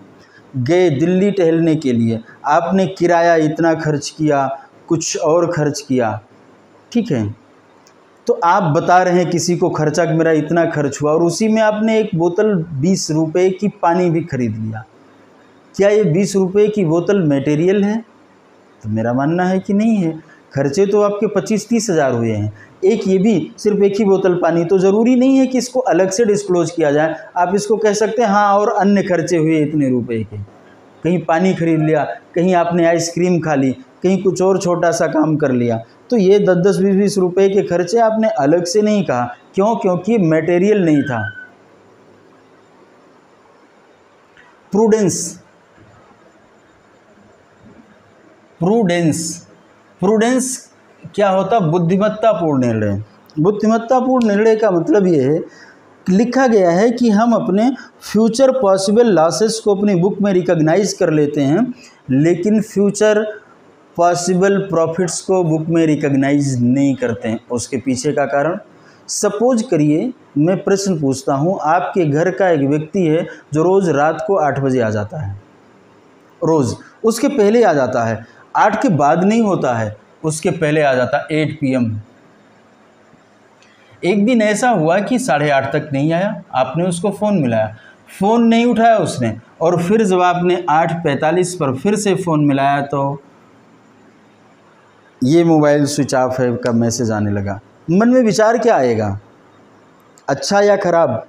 गए दिल्ली टहलने के लिए, आपने किराया इतना खर्च किया, कुछ और खर्च किया, ठीक है, तो आप बता रहे हैं किसी को खर्चा कि मेरा इतना खर्च हुआ, और उसी में आपने एक बोतल 20 रुपये की पानी भी खरीद लिया। क्या ये 20 रुपये की बोतल मटेरियल है? तो मेरा मानना है कि नहीं है। खर्चे तो आपके 25-30 हज़ार हुए हैं, एक ये भी सिर्फ एक ही बोतल पानी, तो ज़रूरी नहीं है कि इसको अलग से डिस्क्लोज किया जाए। आप इसको कह सकते हैं हाँ और अन्य खर्चे हुए इतने रुपए के, कहीं पानी खरीद लिया, कहीं आपने आइसक्रीम खा ली, कहीं कुछ और छोटा सा काम कर लिया, तो ये 10-10, 20-20 रुपये के खर्चे आपने अलग से नहीं कहा। क्यों? क्योंकि मटेरियल नहीं था। प्रूडेंस, प्रूडेंस क्या होता? बुद्धिमत्तापूर्ण निर्णय। बुद्धिमत्तापूर्ण निर्णय का मतलब ये है, लिखा गया है कि हम अपने फ्यूचर पॉसिबल लॉसेस को अपनी बुक में रिकॉग्नाइज कर लेते हैं, लेकिन फ्यूचर पॉसिबल प्रॉफिट्स को बुक में रिकॉग्नाइज नहीं करते हैं। उसके पीछे का कारण, सपोज करिए मैं प्रश्न पूछता हूँ, आपके घर का एक व्यक्ति है जो रोज़ रात को 8 बजे आ जाता है, रोज़, उसके पहले आ जाता है, 8 के बाद नहीं होता है, उसके पहले आ जाता 8 PM। एक दिन ऐसा हुआ कि 8:30 तक नहीं आया, आपने उसको फ़ोन मिलाया, फ़ोन नहीं उठाया उसने, और फिर जब आपने 8:45 पर फिर से फ़ोन मिलाया तो ये मोबाइल स्विच ऑफ है का मैसेज आने लगा। मन में विचार क्या आएगा? अच्छा या खराब?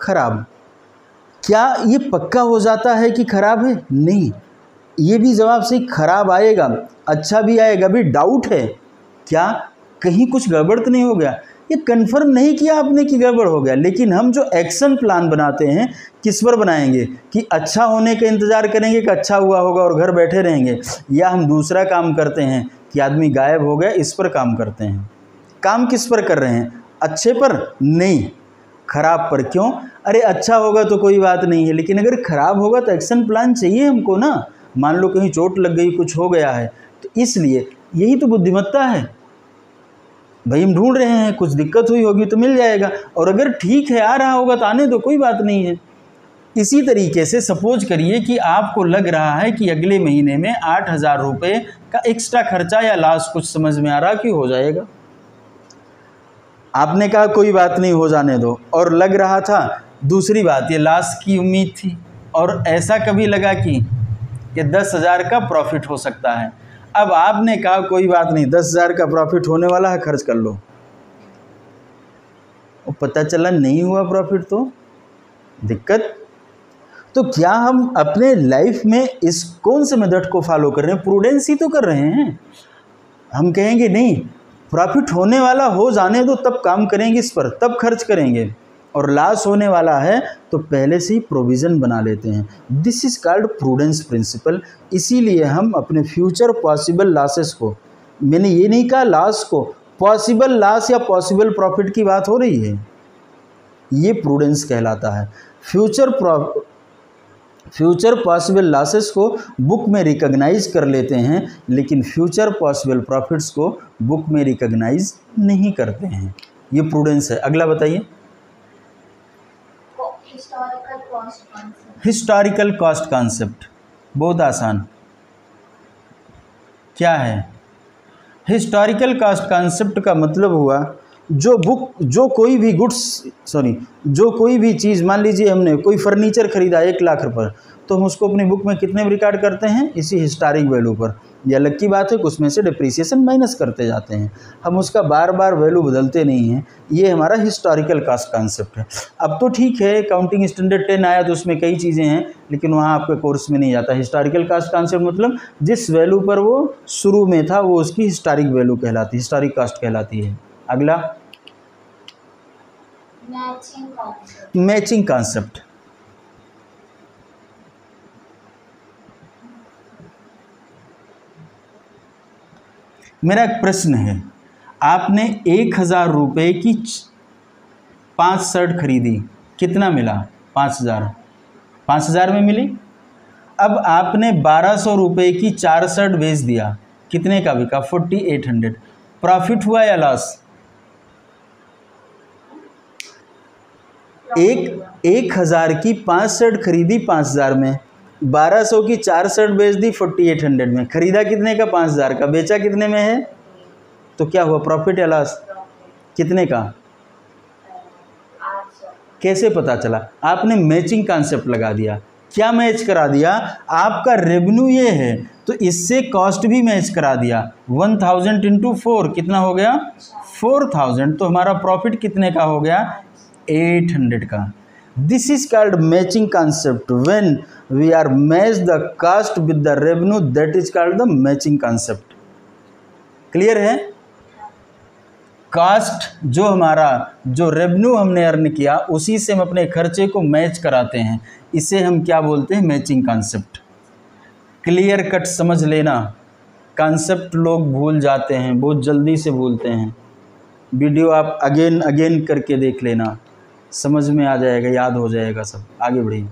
खराब। क्या ये पक्का हो जाता है कि खराब है? नहीं, ये भी जवाब सही खराब आएगा, अच्छा भी आएगा, भी डाउट है क्या कहीं कुछ गड़बड़ तो नहीं हो गया। ये कंफर्म नहीं किया आपने कि गड़बड़ हो गया, लेकिन हम जो एक्शन प्लान बनाते हैं किस पर बनाएंगे कि अच्छा होने का इंतज़ार करेंगे कि अच्छा हुआ होगा और घर बैठे रहेंगे, या हम दूसरा काम करते हैं कि आदमी गायब हो गया, इस पर काम करते हैं। काम किस पर कर रहे हैं? अच्छे पर नहीं, खराब पर। क्यों? अरे अच्छा होगा तो कोई बात नहीं है, लेकिन अगर खराब होगा तो एक्शन प्लान चाहिए हमको ना। मान लो कहीं चोट लग गई, कुछ हो गया है, तो इसलिए यही तो बुद्धिमत्ता है भाई। हम ढूंढ रहे हैं, कुछ दिक्कत हुई होगी तो मिल जाएगा, और अगर ठीक है आ रहा होगा तो आने दो, कोई बात नहीं है। इसी तरीके से सपोज करिए कि आपको लग रहा है कि अगले महीने में 8,000 रुपये का एक्स्ट्रा खर्चा या लॉस कुछ समझ में आ रहा कि हो जाएगा। आपने कहा कोई बात नहीं, हो जाने दो, और लग रहा था दूसरी बात, ये लॉस की उम्मीद थी और ऐसा कभी लगा कि 10,000 का प्रॉफिट हो सकता है। अब आपने कहा कोई बात नहीं, 10,000 का प्रॉफिट होने वाला है, खर्च कर लो, और पता चला नहीं हुआ प्रॉफिट, तो दिक्कत। तो क्या हम अपने लाइफ में इस कौन से मेथड को फॉलो कर रहे हैं? प्रूडेंस ही तो कर रहे हैं। हम कहेंगे नहीं, प्रॉफिट होने वाला हो जाने दो, तब काम करेंगे इस पर, तब खर्च करेंगे, और लॉस होने वाला है तो पहले से ही प्रोविज़न बना लेते हैं। This is called prudence principle. इसीलिए हम अपने फ्यूचर पॉसिबल लॉसेस को, मैंने ये नहीं कहा लॉस को, पॉसिबल लॉस या पॉसिबल प्रॉफिट की बात हो रही है, ये प्रूडेंस कहलाता है। फ्यूचर पॉसिबल लॉसेस को बुक में रिकॉग्नाइज कर लेते हैं, लेकिन फ्यूचर पॉसिबल प्रॉफिट्स को बुक में रिकॉग्नाइज नहीं करते हैं। ये प्रूडेंस है। अगला बताइए। हिस्टोरिकल कॉस्ट कॉन्सेप्ट बहुत आसान। क्या है हिस्टोरिकल कॉस्ट कॉन्सेप्ट? का मतलब हुआ जो कोई भी चीज़, मान लीजिए हमने कोई फर्नीचर खरीदा 1 लाख रुपये, तो हम उसको अपनी बुक में कितने में रिकॉर्ड करते हैं? इसी हिस्टोरिक वैल्यू पर। ये अलग की बात है कि उसमें से डिप्रिसिएशन माइनस करते जाते हैं, हम उसका बार बार वैल्यू बदलते नहीं हैं। ये हमारा हिस्टोरिकल कॉस्ट कॉन्सेप्ट है। अब तो ठीक है, अकाउंटिंग स्टैंडर्ड 10 आया तो उसमें कई चीज़ें हैं, लेकिन वहाँ आपके कोर्स में नहीं आता। हिस्टोरिकल कॉस्ट कॉन्सेप्ट मतलब जिस वैल्यू पर वो शुरू में था वो उसकी हिस्टोरिक वैल्यू कहलाती है, हिस्टोरिक कॉस्ट कहलाती है। अगला मैचिंग कॉन्सेप्ट। मेरा एक प्रश्न है, आपने 1,000 रुपये की 5 शर्ट खरीदी, कितना मिला? 5,000। 5,000 में मिली। अब आपने 1,200 रुपये की 4 शर्ट बेच दिया, कितने का बिका? 4,800। प्रॉफिट हुआ या लॉस? 1,000 की 5 शर्ट खरीदी 5,000 में, 1,200 की 4 शर्ट बेच दी 4,800 में। खरीदा कितने का? 5,000 का। बेचा कितने में है? तो क्या हुआ, प्रॉफिट या लॉस? कितने का? कैसे पता चला? आपने मैचिंग कॉन्सेप्ट लगा दिया। क्या मैच करा दिया? आपका रेवेन्यू ये है तो इससे कॉस्ट भी मैच करा दिया। 1,000 इंटू 4 कितना हो गया? 4,000। तो हमारा प्रॉफिट कितने का हो गया? 800 का। This is called matching concept. When we are match the cost with the revenue, that is called the matching concept. Clear है? कॉस्ट जो रेवेन्यू हमने अर्न किया उसी से हम अपने खर्चे को मैच कराते हैं, इसे हम क्या बोलते हैं? Matching concept. क्लियर कट समझ लेना। कॉन्सेप्ट लोग भूल जाते हैं, बहुत जल्दी से भूलते हैं। वीडियो आप अगेन करके देख लेना, समझ में आ जाएगा, याद हो जाएगा सब। आगे बढ़िए।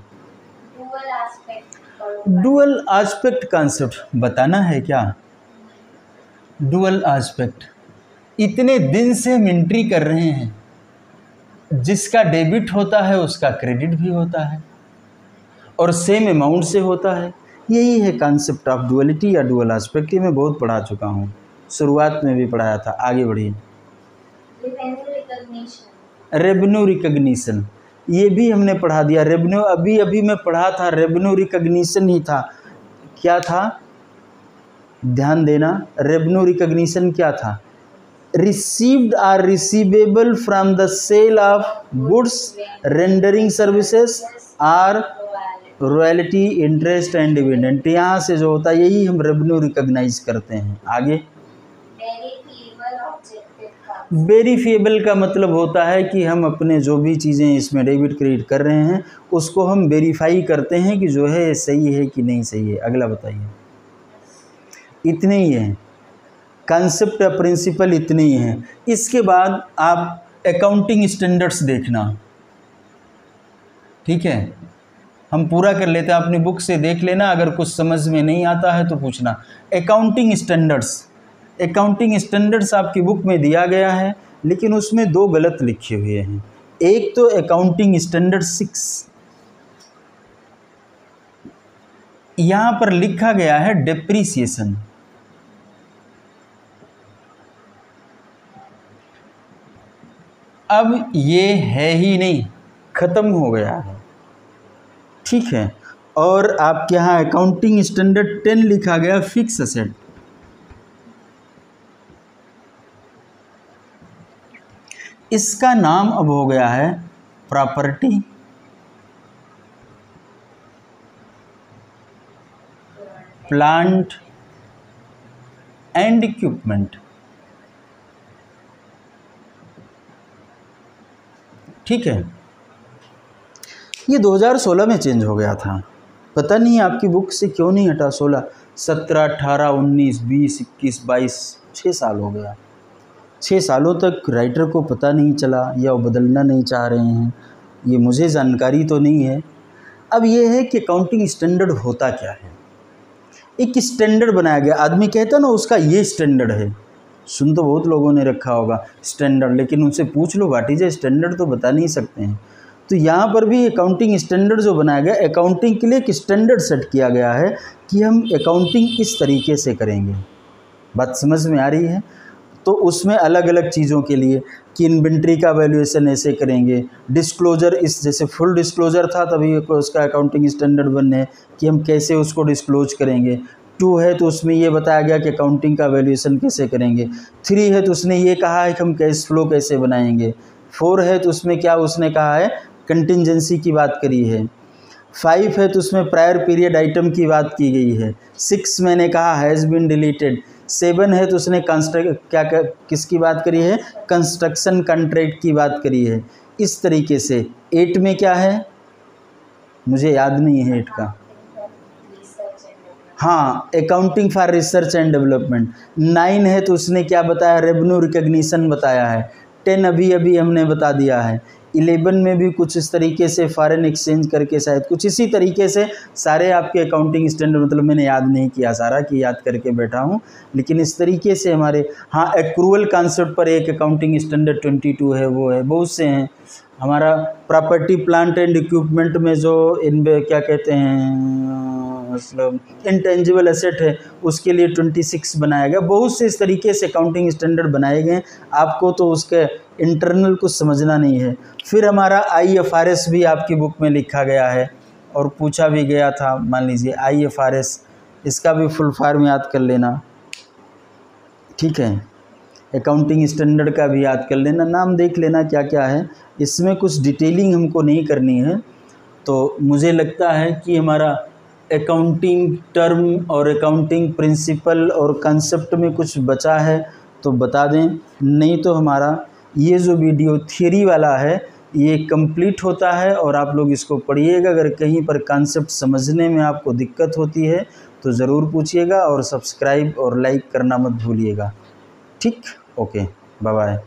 डुअल एस्पेक्ट कॉन्सेप्ट बताना है क्या? डुअल एस्पेक्ट, इतने दिन से हम एंट्री कर रहे हैं, जिसका डेबिट होता है उसका क्रेडिट भी होता है और सेम अमाउंट से होता है। यही है कॉन्सेप्ट ऑफ डुअलिटी या डुअल एस्पेक्ट। ये मैं बहुत पढ़ा चुका हूँ, शुरुआत में भी पढ़ाया था। आगे बढ़िए। रेवेन्यू रिकग्निशन, ये भी हमने पढ़ा दिया। रेवेन्यू अभी मैं पढ़ा था, रेवेन्यू रिकग्निशन ही था। क्या था? ध्यान देना, रेवेन्यू रिकग्निशन क्या था? Received or receivable from the sale of goods, rendering services or royalty, interest and dividend. यहाँ से जो होता है यही हम रेवेन्यू रिकग्नाइज करते हैं। आगे वेरीफिएबल का मतलब होता है कि हम अपने जो भी चीज़ें इसमें डेबिट क्रेडिट कर रहे हैं उसको हम वेरीफाई करते हैं कि जो है सही है कि नहीं सही है। अगला बताइए। इतने ही हैं कॉन्सेप्ट या प्रिंसिपल, इतने ही हैं। इसके बाद आप अकाउंटिंग स्टैंडर्ड्स देखना, ठीक है? हम पूरा कर लेते हैं, अपनी बुक से देख लेना, अगर कुछ समझ में नहीं आता है तो पूछना। अकाउंटिंग स्टैंडर्ड्स आपकी बुक में दिया गया है, लेकिन उसमें 2 गलत लिखे हुए हैं। एक तो अकाउंटिंग स्टैंडर्ड 6, यहाँ पर लिखा गया है डेप्रीसिएशन। अब ये है ही नहीं, ख़त्म हो गया है, ठीक है। और आपके यहाँ अकाउंटिंग स्टैंडर्ड 10 लिखा गया फिक्स असेट। इसका नाम अब हो गया है प्रॉपर्टी प्लांट एंड इक्विपमेंट, ठीक है। ये 2016 में चेंज हो गया था, पता नहीं आपकी बुक से क्यों नहीं हटा। 16, 17, 18, 19, 20, 21, 22, 6 साल हो गया। 6 सालों तक राइटर को पता नहीं चला या वो बदलना नहीं चाह रहे हैं, ये मुझे जानकारी तो नहीं है। अब ये है कि अकाउंटिंग स्टैंडर्ड होता क्या है। एक स्टैंडर्ड बनाया गया, आदमी कहता ना उसका ये स्टैंडर्ड है, सुन तो बहुत लोगों ने रखा होगा स्टैंडर्ड, लेकिन उनसे पूछ लो व्हाट इज ए स्टैंडर्ड तो बता नहीं सकते हैं। तो यहाँ पर भी अकाउंटिंग स्टैंडर्ड जो बनाया गया, अकाउंटिंग के लिए एक स्टैंडर्ड सेट किया गया है कि हम अकाउंटिंग इस तरीके से करेंगे। बात समझ में आ रही है? तो उसमें अलग अलग चीज़ों के लिए कि इन्वेंट्री का वैल्यूएशन ऐसे करेंगे, डिस्क्लोजर इस जैसे फुल डिस्क्लोजर था तभी उसका अकाउंटिंग स्टैंडर्ड बनने कि हम कैसे उसको डिस्क्लोज करेंगे। 2 है तो उसमें ये बताया गया कि अकाउंटिंग का वैल्यूएशन कैसे करेंगे। 3 है तो उसने ये कहा है कि हम कैश फ्लो कैसे बनाएंगे। 4 है तो उसमें क्या उसने कहा है कंटिंजेंसी की बात करी है। 5 है तो उसमें प्रायर पीरियड आइटम की बात की गई है। 6 मैंने कहा हैज़ बीन डिलीटेड। 7 है तो उसने किसकी बात करी है कंस्ट्रक्शन कॉन्ट्रैक्ट की बात करी है। इस तरीके से 8 में क्या है मुझे याद नहीं है 8 का, हाँ accounting for research and development. 9 है तो उसने क्या बताया रेवेन्यू रिकग्निशन बताया है। 10 अभी हमने बता दिया है। 11 में भी कुछ इस तरीके से फॉरेन एक्सचेंज करके शायद कुछ इसी तरीके से सारे आपके अकाउंटिंग स्टैंडर्ड, मतलब मैंने याद नहीं किया सारा कि याद करके बैठा हूँ, लेकिन इस तरीके से हमारे हाँ एक्रूअल कॉन्सेप्ट पर एक अकाउंटिंग स्टैंडर्ड 22 है, वो है, बहुत से हैं। हमारा प्रॉपर्टी प्लांट एंड इक्विपमेंट में जो क्या कहते हैं मतलब इंटेंजिबल एसेट है उसके लिए 26 बनाया गया। बहुत से इस तरीके से अकाउंटिंग स्टैंडर्ड बनाए गए, आपको तो उसके इंटरनल कुछ समझना नहीं है। फिर हमारा IFRS भी आपकी बुक में लिखा गया है और पूछा भी गया था, मान लीजिए IFRS, इसका भी फुल फॉर्म याद कर लेना, ठीक है। अकाउंटिंग स्टैंडर्ड का भी याद कर लेना, नाम देख लेना क्या क्या है, इसमें कुछ डिटेलिंग हमको नहीं करनी है। तो मुझे लगता है कि हमारा अकाउंटिंग टर्म और अकाउंटिंग प्रिंसिपल और कंसेप्ट में कुछ बचा है तो बता दें, नहीं तो हमारा ये जो वीडियो थियरी वाला है ये कंप्लीट होता है और आप लोग इसको पढ़िएगा। अगर कहीं पर कंसेप्ट समझने में आपको दिक्कत होती है तो ज़रूर पूछिएगा और सब्सक्राइब और लाइक करना मत भूलिएगा, ठीक, ओके, बाय बाय।